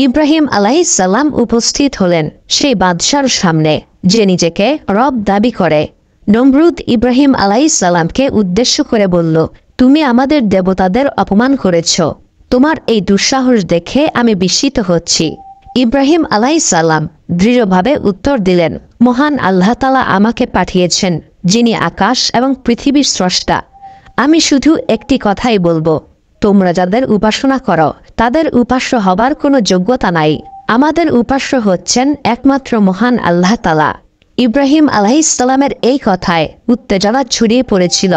ইব্রাহিম আলাইহিসসালাম উপস্থিত হলেন সেই বাদশার সামনে যে নিজেকে রব দাবি করে। নমরুদ ইব্রাহিম আলাইহিসসালামকে উদ্দেশ্য করে বলল, তুমি আমাদের দেবতাদের অপমান করেছ। তোমার এই দুঃসাহস দেখে আমি বিস্মিত হচ্ছি। ইব্রাহিম আলাইহিসসালাম দৃঢ়ভাবে উত্তর দিলেন, মহান আল্লাহ তাআলা আমাকে পাঠিয়েছেন, যিনি আকাশ এবং পৃথিবীর স্রষ্টা। আমি শুধু একটি কথাই বলবো, তোমরা যাদের উপাসনা করো তাদের উপাস্য হবার কোনো যোগ্যতা নাই। আমাদের উপাস্য হচ্ছেন একমাত্র মহান আল্লাহ তাআলা। ইব্রাহিম আলাইহিসসালামের এই কথায় উত্তেজনা ছড়িয়ে পড়েছিল।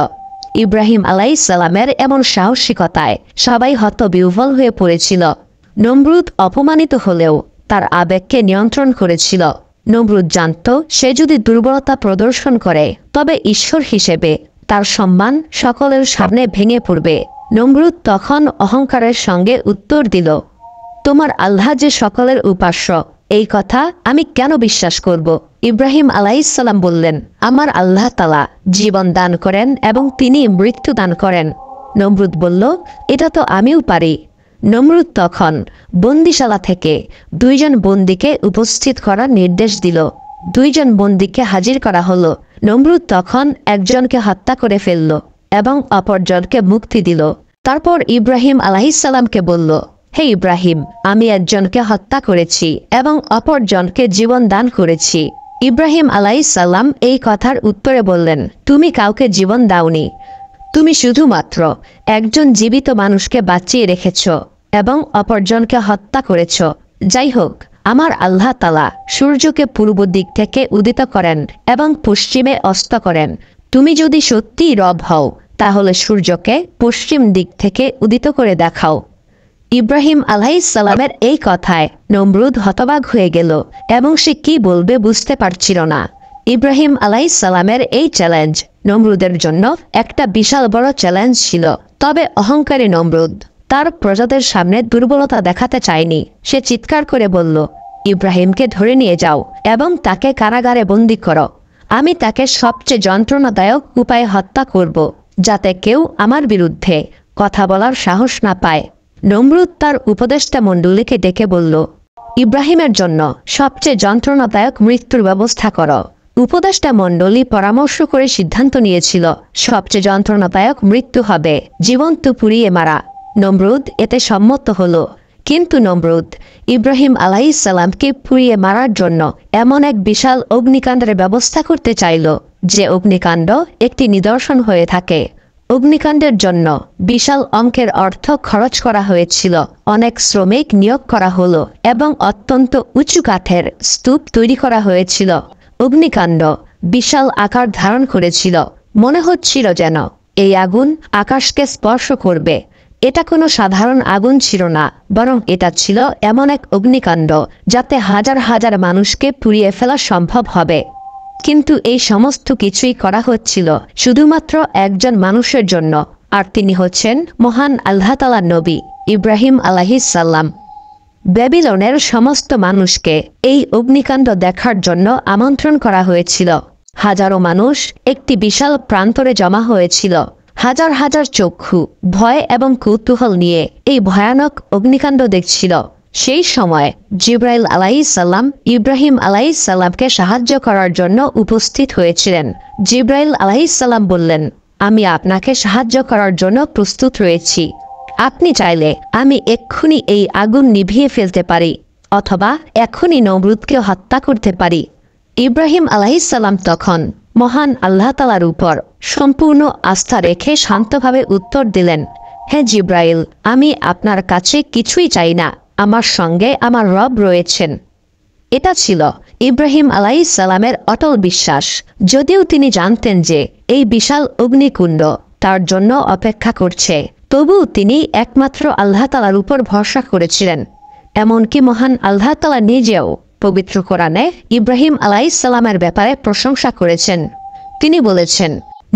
ইব্রাহিম আলাইহিসসালামের এমন সাহসিকতায় সবাই হতবিহ্বল হয়ে পড়েছিল। নমরুদ অপমানিত হলেও তার আবেগকে নিয়ন্ত্রণ করেছিল। নমরুদ জানত সে যদি দুর্বলতা প্রদর্শন করে তবে ঈশ্বর হিসেবে তার সম্মান সকলের সামনে ভেঙে পড়বে। নমরুদ তখন অহংকারের সঙ্গে উত্তর দিল, তোমার আল্লাহ যে সকলের উপাস্য, এই কথা আমি কেন বিশ্বাস করব? ইব্রাহিম আলাইহিসসালাম বললেন, আমার আল্লাহ তাআলা জীবন দান করেন এবং তিনি মৃত্যু দান করেন। নমরুদ বলল, এটা তো আমিও পারি। নমরুদ তখন বন্দিশালা থেকে 2 জন বন্দীকে উপস্থিত করার নির্দেশ দিল। 2 জন বন্দীকে হাজির করা হলো। নমরুদ তখন একজনকে হত্যা করে ফেলল এবং অপরজনকে মুক্তি দিল। তারপর ইব্রাহিম আলাইহিসসালামকে বলল, হে ইব্রাহিম, আমি একজনকে হত্যা করেছি এবং অপরজনকে জীবন দান করেছি। ইব্রাহিম আলাইহিসসালাম এই কথার উত্তরে বললেন, তুমি কাউকে জীবন দাওনি, তুমি শুধুমাত্র একজন জীবিত মানুষকে বাঁচিয়ে রেখেছ এবং অপরজনকে হত্যা করেছ। যাই হোক, আমার আল্লাহ তাআলা সূর্যকে পূর্ব দিক থেকে উদিত করেন এবং পশ্চিমে অস্ত করেন। তুমি যদি সত্যিই রব হও তাহলে সূর্যকে পশ্চিম দিক থেকে উদিত করে দেখাও। ইব্রাহিম আলাইহিসসালামের এই কথায় নমরুদ হতবাক হয়ে গেল এবং সে কি বলবে বুঝতে পারছিল না। ইব্রাহিম আলাইহিসসালামের এই চ্যালেঞ্জ নমরুদের জন্য একটা বিশাল বড় চ্যালেঞ্জ ছিল। তবে অহংকারী নমরুদ তার প্রজাদের সামনে দুর্বলতা দেখাতে চায়নি। সে চিৎকার করে বলল, ইব্রাহিমকে ধরে নিয়ে যাও এবং তাকে কারাগারে বন্দী করো। আমি তাকে সবচেয়ে যন্ত্রণাদায়ক উপায়ে হত্যা করব, যাতে কেউ আমার বিরুদ্ধে কথা বলার সাহস না পায়। নমরুদ তার উপদেষ্টা মণ্ডলীকে ডেকে বলল, ইব্রাহিমের জন্য সবচেয়ে যন্ত্রণাদায়ক মৃত্যুর ব্যবস্থা করো। উপদেষ্টা মণ্ডলী পরামর্শ করে সিদ্ধান্ত নিয়েছিল সবচেয়ে যন্ত্রণাদায়ক মৃত্যু হবে জীবন্ত পুড়িয়ে মারা। নমরুদ এতে সম্মত হলো। কিন্তু নমরুদ ইব্রাহিম আলাইহিসসালামকে পুড়িয়ে মারার জন্য এমন এক বিশাল অগ্নিকাণ্ডের ব্যবস্থা করতে চাইল যে অগ্নিকাণ্ড একটি নিদর্শন হয়ে থাকে। অগ্নিকাণ্ডের জন্য বিশাল অঙ্কের অর্থ খরচ করা হয়েছিল, অনেক শ্রমিক নিয়োগ করা হলো এবং অত্যন্ত উঁচু কাঠের স্তূপ তৈরি করা হয়েছিল। অগ্নিকাণ্ড বিশাল আকার ধারণ করেছিল। মনে হচ্ছিল যেন এই আগুন আকাশকে স্পর্শ করবে। এটা কোনো সাধারণ আগুন ছিল না, বরং এটা ছিল এমন এক অগ্নিকাণ্ড যাতে হাজার হাজার মানুষকে পুড়িয়ে ফেলা সম্ভব হবে। কিন্তু এই সমস্ত কিছুই করা হচ্ছিল শুধুমাত্র একজন মানুষের জন্য, আর তিনি হচ্ছেন মহান আল্লাহ তাআলার নবী ইব্রাহিম আলাইহিস সালাম। ব্যাবিলনের সমস্ত মানুষকে এই অগ্নিকাণ্ড দেখার জন্য আমন্ত্রণ করা হয়েছিল। হাজারো মানুষ একটি বিশাল প্রান্তরে জমা হয়েছিল। হাজার হাজার চক্ষু ভয় এবং কৌতূহল নিয়ে এই ভয়ানক অগ্নিকাণ্ড দেখছিল। সেই সময় জিবরাইল আলাইহিস সালাম ইব্রাহিম আলাইহিস সালামকে সাহায্য করার জন্য উপস্থিত হয়েছিলেন। জিবরাইল আলাইহিস সালাম বললেন, আমি আপনাকে সাহায্য করার জন্য প্রস্তুত রয়েছি। আপনি চাইলে আমি এক্ষুনি এই আগুন নিভিয়ে ফেলতে পারি, অথবা এখনই নমরুদকে হত্যা করতে পারি। ইব্রাহিম আলাইহিস সালাম তখন মহান আল্লাহ তাআলার উপর সম্পূর্ণ আস্থা রেখে শান্তভাবে উত্তর দিলেন, হ্যাঁ জিবরাইল, আমি আপনার কাছে কিছুই চাই না, আমার সঙ্গে আমার রব রয়েছেন। এটা ছিল ইব্রাহিম আলাইহিস সালামের অটল বিশ্বাস। যদিও তিনি জানতেন যে এই বিশাল অগ্নিকুণ্ড তার জন্য অপেক্ষা করছে, তবুও তিনি একমাত্র আল্লাহ তাআলার উপর ভরসা করেছিলেন। এমনকি মহান আল্লাহ তাআলা নিজেও পবিত্র কোরআনে ইব্রাহিম আলাইহিস সালামের ব্যাপারে প্রশংসা করেছেন। তিনি বলেছেন,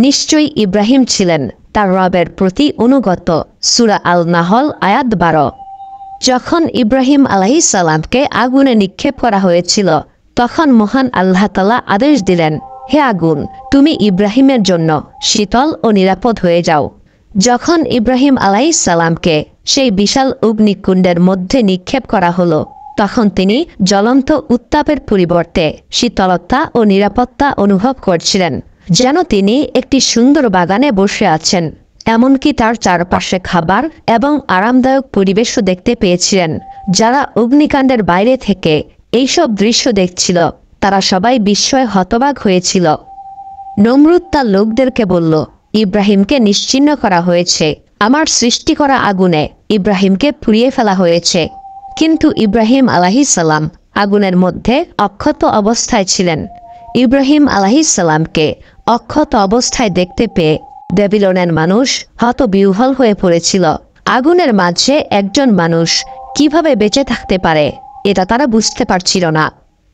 নিশ্চয়ই ইব্রাহিম ছিলেন তার রবের প্রতি অনুগত। সূরা আল নাহল আয়াত 12। যখন ইব্রাহিম আলাইহিস সালামকে আগুনে নিক্ষেপ করা হয়েছিল, তখন মহান আল্লাহ তাআলা আদেশ দিলেন, হে আগুন, তুমি ইব্রাহিমের জন্য শীতল ও নিরাপদ হয়ে যাও। যখন ইব্রাহিম আলাইহিস সালামকে সেই বিশাল অগ্নিকুণ্ডের মধ্যে নিক্ষেপ করা হলো, তখন তিনি জ্বলন্ত উত্তাপের পরিবর্তে শীতলতা ও নিরাপত্তা অনুভব করছিলেন, যেন তিনি একটি সুন্দর বাগানে বসে আছেন। এমনকি তার চারপাশে খাবার এবং আরামদায়ক পরিবেশও দেখতে পেয়েছিলেন। যারা অগ্নিকাণ্ডের বাইরে থেকে এইসব দৃশ্য দেখছিল, তারা সবাই বিস্ময়ে হতবাক হয়েছিল। নমরুদ তার লোকদেরকে বলল, ইব্রাহিমকে নিশ্চিহ্ন করা হয়েছে, আমার সৃষ্টি করা আগুনে ইব্রাহিমকে পুড়িয়ে ফেলা হয়েছে। কিন্তু ইব্রাহিম আলাইহিস সালাম আগুনের মধ্যে অক্ষত অবস্থায় ছিলেন। ইব্রাহিম আলাইহিস সালামকে অক্ষত অবস্থায় দেখতে পেয়ে ব্যাবিলনের মানুষ হতবিহ্বল হয়ে পড়েছিল। আগুনের মাঝে একজন মানুষ কিভাবে বেঁচে থাকতে পারে, এটা তারা বুঝতে পারছিল না।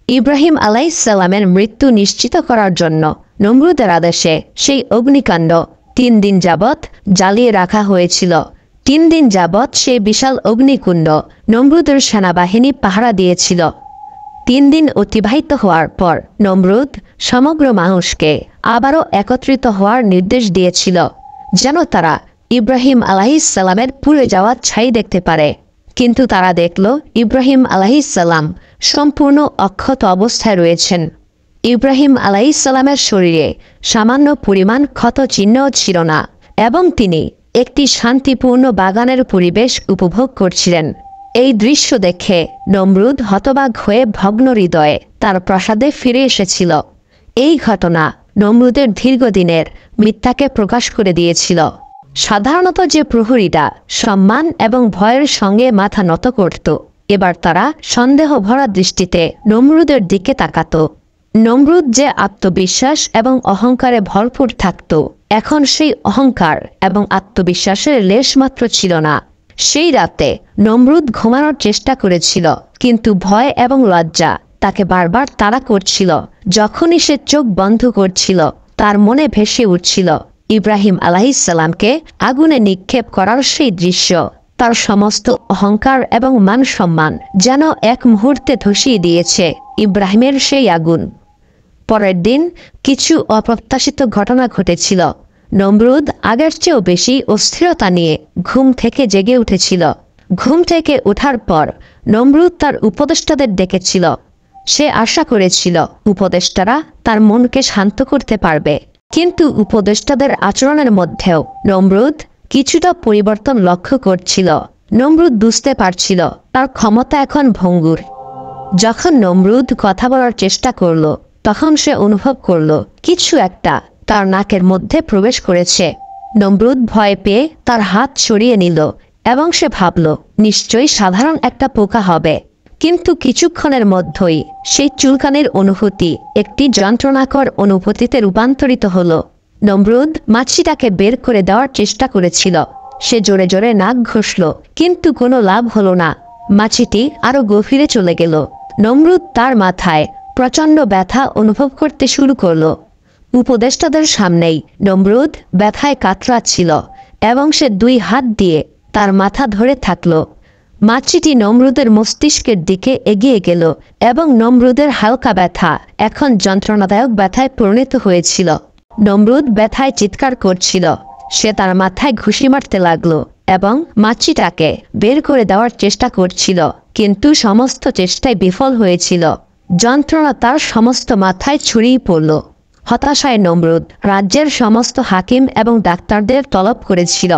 ইব্রাহিম আলাইহিস সালামের মৃত্যু নিশ্চিত করার জন্য নমরুদের আদেশে সেই অগ্নিকাণ্ড 3 দিন যাবৎ জ্বালিয়ে রাখা হয়েছিল। 3 দিন যাবৎ সেই বিশাল অগ্নিকুণ্ড নমরুদের সেনাবাহিনী পাহারা দিয়েছিল। 3 দিন অতিবাহিত হওয়ার পর নমরুদ সমগ্র মানুষকে আবারও একত্রিত হওয়ার নির্দেশ দিয়েছিল, যেন তারা ইব্রাহিম আলাইহিস সালামের পুড়ে যাওয়া ছাই দেখতে পারে। কিন্তু তারা দেখল ইব্রাহিম আলাইহিস সালাম সম্পূর্ণ অক্ষত অবস্থায় রয়েছেন। ইব্রাহিম আলাইহিস সালামের শরীরে সামান্য পরিমাণ ক্ষত চিহ্নও ছিল না, এবং তিনি একটি শান্তিপূর্ণ বাগানের পরিবেশ উপভোগ করছিলেন। এই দৃশ্য দেখে নমরুদ হতবাক হয়ে ভগ্ন হৃদয়ে তার প্রাসাদে ফিরে এসেছিল। এই ঘটনা নমরুদের দীর্ঘদিনের মিথ্যাকে প্রকাশ করে দিয়েছিল। সাধারণত যে প্রহরীরা সম্মান এবং ভয়ের সঙ্গে মাথা নত করত, এবার তারা সন্দেহ ভরা দৃষ্টিতে নমরুদের দিকে তাকাত। নমরুদ যে আত্মবিশ্বাস এবং অহংকারে ভরপুর থাকত, এখন সেই অহংকার এবং আত্মবিশ্বাসের লেশমাত্র ছিল না। সেই রাতে নমরুদ ঘুমানোর চেষ্টা করেছিল, কিন্তু ভয় এবং লজ্জা তাকে বারবার তাড়া করছিল। যখনই সে চোখ বন্ধ করছিল, তার মনে ভেসে উঠছিল ইব্রাহিম আলাইহিস সালামকে আগুনে নিক্ষেপ করার সেই দৃশ্য। তার সমস্ত অহংকার এবং মান সম্মান যেন এক মুহূর্তে ধসিয়ে দিয়েছে ইব্রাহিমের সেই আগুন। পরের দিন কিছু অপ্রত্যাশিত ঘটনা ঘটেছিল। নমরুদ আগের চেয়েও বেশি অস্থিরতা নিয়ে ঘুম থেকে জেগে উঠেছিল। ঘুম থেকে ওঠার পর নমরুদ তার উপদেষ্টাদের ডেকেছিল। সে আশা করেছিল উপদেষ্টারা তার মনকে শান্ত করতে পারবে, কিন্তু উপদেষ্টাদের আচরণের মধ্যেও নমরুদ কিছুটা পরিবর্তন লক্ষ্য করছিল। নমরুদ বুঝতে পারছিল তার ক্ষমতা এখন ভঙ্গুর। যখন নমরুদ কথা বলার চেষ্টা করল, তখন সে অনুভব করল কিছু একটা তার নাকের মধ্যে প্রবেশ করেছে। নমরুদ ভয় পেয়ে তার হাত সরিয়ে নিল এবং সে ভাবল নিশ্চয়ই সাধারণ একটা পোকা হবে। কিন্তু কিছুক্ষণের মধ্যেই সেই চুলকানির অনুভূতি একটি যন্ত্রণাকর অনুভূতিতে রূপান্তরিত হলো। নমরুদ মাছিটাকে বের করে দেওয়ার চেষ্টা করেছিল। সে জোরে জোরে নাক ঘষল, কিন্তু কোনো লাভ হলো না। মাছিটি আরো গভীরে চলে গেল। নমরুদ তার মাথায় প্রচণ্ড ব্যথা অনুভব করতে শুরু করলো। উপদেষ্টাদের সামনেই নমরুদ ব্যথায় কাতরাচ্ছিল এবং সে 2 হাত দিয়ে তার মাথা ধরে থাকল। মাছিটি নমরুদের মস্তিষ্কের দিকে এগিয়ে গেল এবং নমরুদের হালকা ব্যথা এখন যন্ত্রণাদায়ক ব্যথায় পরিণত হয়েছিল। নমরুদ ব্যথায় চিৎকার করছিল। সে তার মাথায় ঘুষি মারতে লাগলো এবং মাছিটাকে বের করে দেওয়ার চেষ্টা করছিল, কিন্তু সমস্ত চেষ্টায় বিফল হয়েছিল। যন্ত্রণা তার সমস্ত মাথায় ছড়িয়ে পড়ল। হতাশায় নমরুদ রাজ্যের সমস্ত হাকিম এবং ডাক্তারদের তলব করেছিল।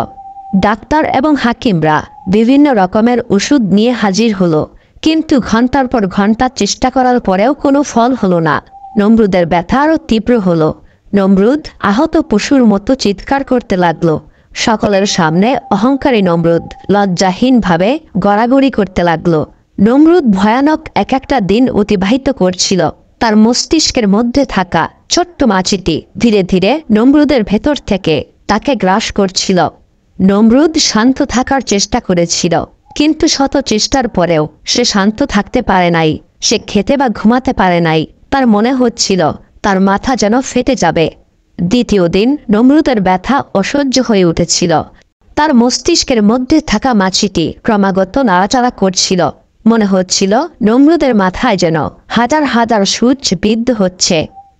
ডাক্তার এবং হাকিমরা বিভিন্ন রকমের ওষুধ নিয়ে হাজির হলো, কিন্তু ঘন্টার পর ঘন্টা চেষ্টা করার পরেও কোনো ফল হলো না। নমরুদের ব্যথা আরও তীব্র হলো। নমরুদ আহত পশুর মতো চিৎকার করতে লাগলো। সকলের সামনে অহংকারী নমরুদ লজ্জাহীনভাবে গড়াগড়ি করতে লাগলো। নমরুদ ভয়ানক একটা দিন অতিবাহিত করছিল। তার মস্তিষ্কের মধ্যে থাকা ছোট্ট মাছিটি ধীরে ধীরে নমরুদের ভেতর থেকে তাকে গ্রাস করছিল। নমরুদ শান্ত থাকার চেষ্টা করেছিল, কিন্তু শত চেষ্টার পরেও সে শান্ত থাকতে পারে নাই। সে খেতে বা ঘুমাতে পারে নাই। তার মনে হচ্ছিল তার মাথা যেন ফেটে যাবে। দ্বিতীয় দিন নমরুদের ব্যথা অসহ্য হয়ে উঠেছিল। তার মস্তিষ্কের মধ্যে থাকা মাছিটি ক্রমাগত নাড়াচাড়া করছিল। মনে হচ্ছিল নমরুদের মাথায় যেন হাজার হাজার সূচ বিদ্ধ হচ্ছে।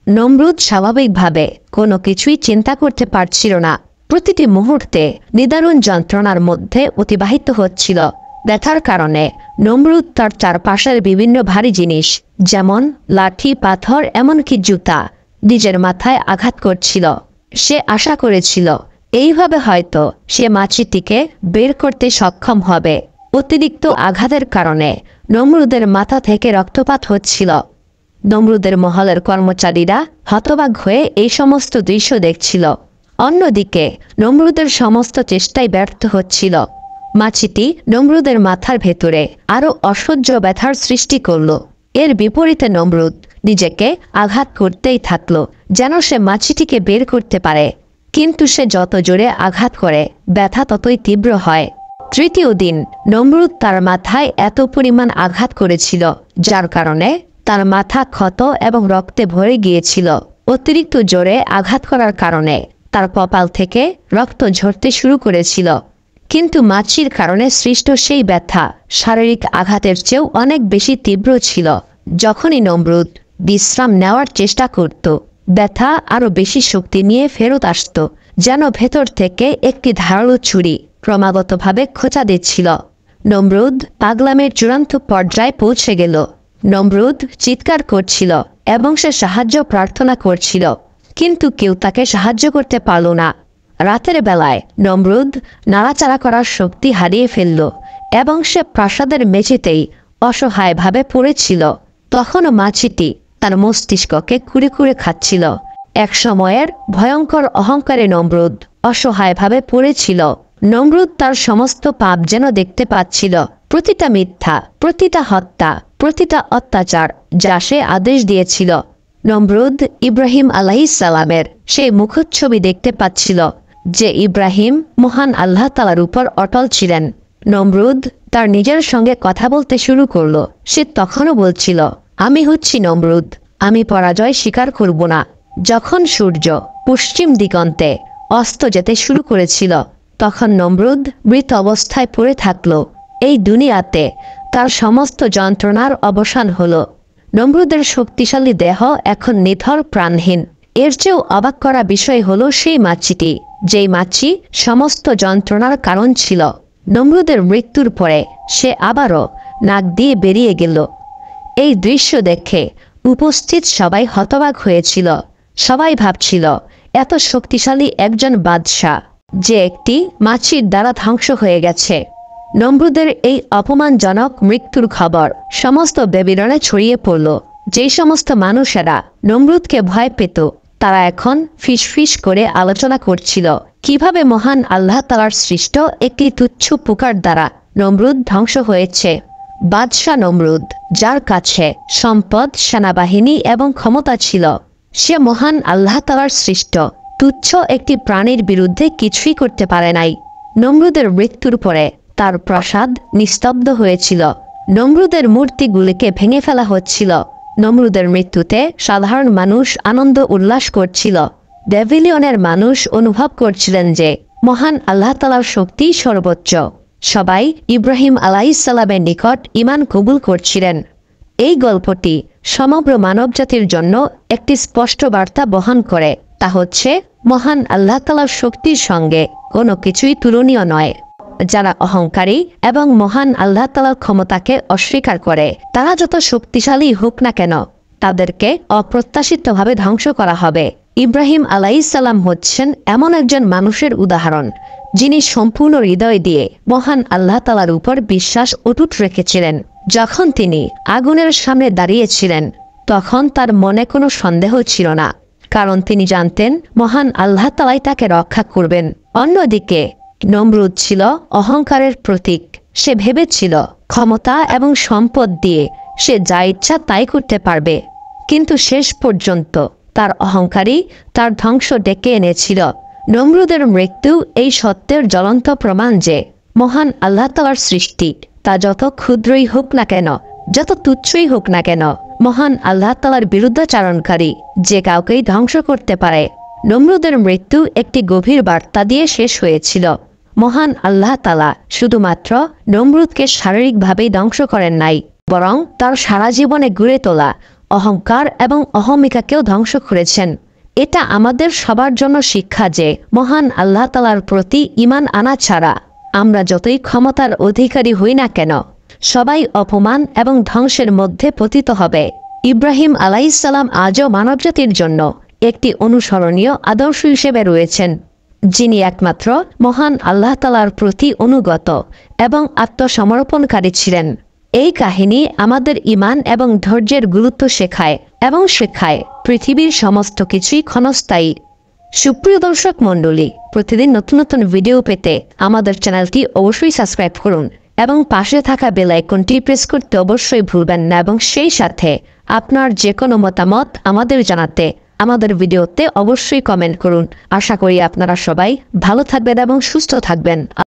নমরুদ স্বাভাবিকভাবে কোনো কিছুই চিন্তা করতে পারছিল না। প্রতিটি মুহূর্তে নিদারুণ যন্ত্রণার মধ্যে অতিবাহিত হচ্ছিল। ব্যথার কারণে নমরুদ তার চারপাশের বিভিন্ন ভারী জিনিস যেমন লাঠি, পাথর, এমনকি জুতা নিজের মাথায় আঘাত করছিল। সে আশা করেছিল এইভাবে হয়তো সে মাছিটিকে বের করতে সক্ষম হবে। অতিরিক্ত আঘাতের কারণে নমরুদের মাথা থেকে রক্তপাত হচ্ছিল। নমরুদের মহলের কর্মচারীরা হতবাক হয়ে এই সমস্ত দৃশ্য দেখছিল। অন্যদিকে নমরুদের সমস্ত চেষ্টাই ব্যর্থ হচ্ছিল। মাছিটি নমরুদের মাথার ভেতরে আরও অসহ্য ব্যথার সৃষ্টি করল। এর বিপরীতে নমরুদ নিজেকে আঘাত করতেই থাকল, যেন সে মাছিটিকে বের করতে পারে। কিন্তু সে যত জোরে আঘাত করে ব্যথা ততই তীব্র হয়। তৃতীয় দিন নমরুদ তার মাথায় এত পরিমাণ আঘাত করেছিল, যার কারণে তার মাথা ক্ষত এবং রক্তে ভরে গিয়েছিল। অতিরিক্ত জোরে আঘাত করার কারণে তার কপাল থেকে রক্ত ঝরতে শুরু করেছিল। কিন্তু মাছির কারণে সৃষ্ট সেই ব্যথা শারীরিক আঘাতের চেয়েও অনেক বেশি তীব্র ছিল। যখনই নমরুদ বিশ্রাম নেওয়ার চেষ্টা করত, ব্যথা আরও বেশি শক্তি নিয়ে ফেরত আসত, যেন ভেতর থেকে একটি ধারালো ছুরি ক্রমাগতভাবে খোঁচা দিচ্ছিল। নমরুদ পাগলামের চূড়ান্ত পর্যায়ে পৌঁছে গেল। নমরুদ চিৎকার করছিল এবং সে সাহায্য প্রার্থনা করছিল, কিন্তু কেউ তাকে সাহায্য করতে পারল না। রাতের বেলায় নমরুদ নাড়াচাড়া করার শক্তি হারিয়ে ফেলল এবং সে প্রাসাদের মেঝেতেই অসহায়ভাবে পড়েছিল। তখনও মাছিটি তার মস্তিষ্ককে কুড়ে কুড়ে খাচ্ছিল। এক সময়ের ভয়ঙ্কর অহংকারে নমরুদ অসহায়ভাবে পড়েছিল। নমরুদ তার সমস্ত পাপ যেন দেখতে পাচ্ছিল। প্রতিটা মিথ্যা, প্রতিটা হত্যা, প্রতিটা অত্যাচার যা সে আদেশ দিয়েছিল। নমরুদ ইব্রাহিম আলাইহিস সালামের সেই মুখচ্ছবি দেখতে পাচ্ছিল, যে ইব্রাহিম মহান আল্লাহ তাআলার উপর অটল ছিলেন। নমরুদ তার নিজের সঙ্গে কথা বলতে শুরু করল। সে তখনও বলছিল, আমি হচ্ছি নমরুদ, আমি পরাজয় স্বীকার করব না। যখন সূর্য পশ্চিম দিগন্তে অস্ত যেতে শুরু করেছিল, তখন নমরুদ মৃত অবস্থায় পড়ে থাকল। এই দুনিয়াতে তার সমস্ত যন্ত্রণার অবসান হলো। নমরুদের শক্তিশালী দেহ এখন নিথর, প্রাণহীন। এর চেয়েও অবাক করা বিষয় হলো সেই মাছিটি, যেই মাছি সমস্ত যন্ত্রণার কারণ ছিল। নমরুদের মৃত্যুর পরে সে আবারও নাক দিয়ে বেরিয়ে গেল। এই দৃশ্য দেখে উপস্থিত সবাই হতবাক হয়েছিল। সবাই ভাবছিল, এত শক্তিশালী একজন বাদশাহ যে একটি মাছির দ্বারা ধ্বংস হয়ে গেছে। নমরুদের এই অপমানজনক মৃত্যুর খবর সমস্ত বেবিলনে ছড়িয়ে পড়ল। যেই সমস্ত মানুষেরা নমরুদকে ভয় পেত, তারা এখন ফিসফিস করে আলোচনা করছিল, কিভাবে মহান আল্লাহ তাআলার সৃষ্ট একটি তুচ্ছ পোকার দ্বারা নমরুদ ধ্বংস হয়েছে। বাদশাহ নমরুদ, যার কাছে সম্পদ, সেনাবাহিনী এবং ক্ষমতা ছিল, সে মহান আল্লাহ তাআলার সৃষ্ট তুচ্ছ একটি প্রাণীর বিরুদ্ধে কিছুই করতে পারে নাই। নমরুদের মৃত্যুর পরে তার প্রাসাদ নিস্তব্ধ হয়েছিল। নমরুদের মূর্তিগুলিকে ভেঙে ফেলা হচ্ছিল। নমরুদের মৃত্যুতে সাধারণ মানুষ আনন্দ উল্লাস করছিল। ডেভিলিয়নের মানুষ অনুভব করছিলেন যে মহান আল্লাহ তাআলার শক্তি সর্বোচ্চ। সবাই ইব্রাহিম আলাইহিসসালামের নিকট ঈমান কবুল করছিলেন। এই গল্পটি সমগ্র মানবজাতির জন্য একটি স্পষ্ট বার্তা বহন করে, তা হচ্ছে মহান আল্লাহ তাআলার শক্তির সঙ্গে কোনো কিছুই তুলনীয় নয়। যারা অহংকারী এবং মহান আল্লাহ তাআলার ক্ষমতাকে অস্বীকার করে, তারা যত শক্তিশালী হোক না কেন, তাদেরকে অপ্রত্যাশিতভাবে ধ্বংস করা হবে। ইব্রাহিম আলাইহিসসালাম হচ্ছেন এমন একজন মানুষের উদাহরণ, যিনি সম্পূর্ণ হৃদয় দিয়ে মহান আল্লাহ তাআলার উপর বিশ্বাস অটুট রেখেছিলেন। যখন তিনি আগুনের সামনে দাঁড়িয়েছিলেন, তখন তার মনে কোনো সন্দেহ ছিল না, কারণ তিনি জানতেন মহান আল্লাহ তাআলাই তাকে রক্ষা করবেন। অন্যদিকে নমরুদ ছিল অহংকারের প্রতীক। সে ভেবেছিল ক্ষমতা এবং সম্পদ দিয়ে সে যা ইচ্ছা তাই করতে পারবে, কিন্তু শেষ পর্যন্ত তার অহংকারী তার ধ্বংস ডেকে এনেছিল। নমরুদের মৃত্যু এই সত্যের জ্বলন্ত প্রমাণ যে মহান আল্লাহ তাআলার সৃষ্টি, তা যত ক্ষুদ্রই হোক না কেন, যত তুচ্ছই হোক না কেন, মহান আল্লাহ তাআলার বিরুদ্ধাচারণকারী যে কাউকেই ধ্বংস করতে পারে। নমরুদের মৃত্যু একটি গভীর বার্তা দিয়ে শেষ হয়েছিল। মহান আল্লাহ তাআলা শুধুমাত্র নমরুদকে শারীরিকভাবেই ধ্বংস করেন নাই, বরং তার সারা জীবনে গড়ে তোলা অহংকার এবং অহমিকাকেও ধ্বংস করেছেন। এটা আমাদের সবার জন্য শিক্ষা যে মহান আল্লাহ তাআলার প্রতি ঈমান আনা ছাড়া আমরা যতই ক্ষমতার অধিকারী হই না কেন, সবাই অপমান এবং ধ্বংসের মধ্যে পতিত হবে। ইব্রাহিম আলাইহিসসালাম আজও মানবজাতির জন্য একটি অনুসরণীয় আদর্শ হিসেবে রয়েছেন, যিনি একমাত্র মহান আল্লাহ তাআলার প্রতি অনুগত এবং আত্মসমর্পণকারী ছিলেন। এই কাহিনী আমাদের ঈমান এবং ধৈর্যের গুরুত্ব শেখায় এবং শেখায় পৃথিবীর সমস্ত কিছুই ক্ষণস্থায়ী। সুপ্রিয় দর্শক মণ্ডলী, প্রতিদিন নতুন নতুন ভিডিও পেতে আমাদের চ্যানেলটি অবশ্যই সাবস্ক্রাইব করুন এবং পাশে থাকা বেল আইকনটি প্রেস করতে অবশ্যই ভুলবেন না, এবং সেই সাথে আপনার যে কোনো মতামত আমাদের জানাতে আমাদের ভিডিওতে অবশ্যই কমেন্ট করুন। আশা করি আপনারা সবাই ভালো থাকবেন এবং সুস্থ থাকবেন।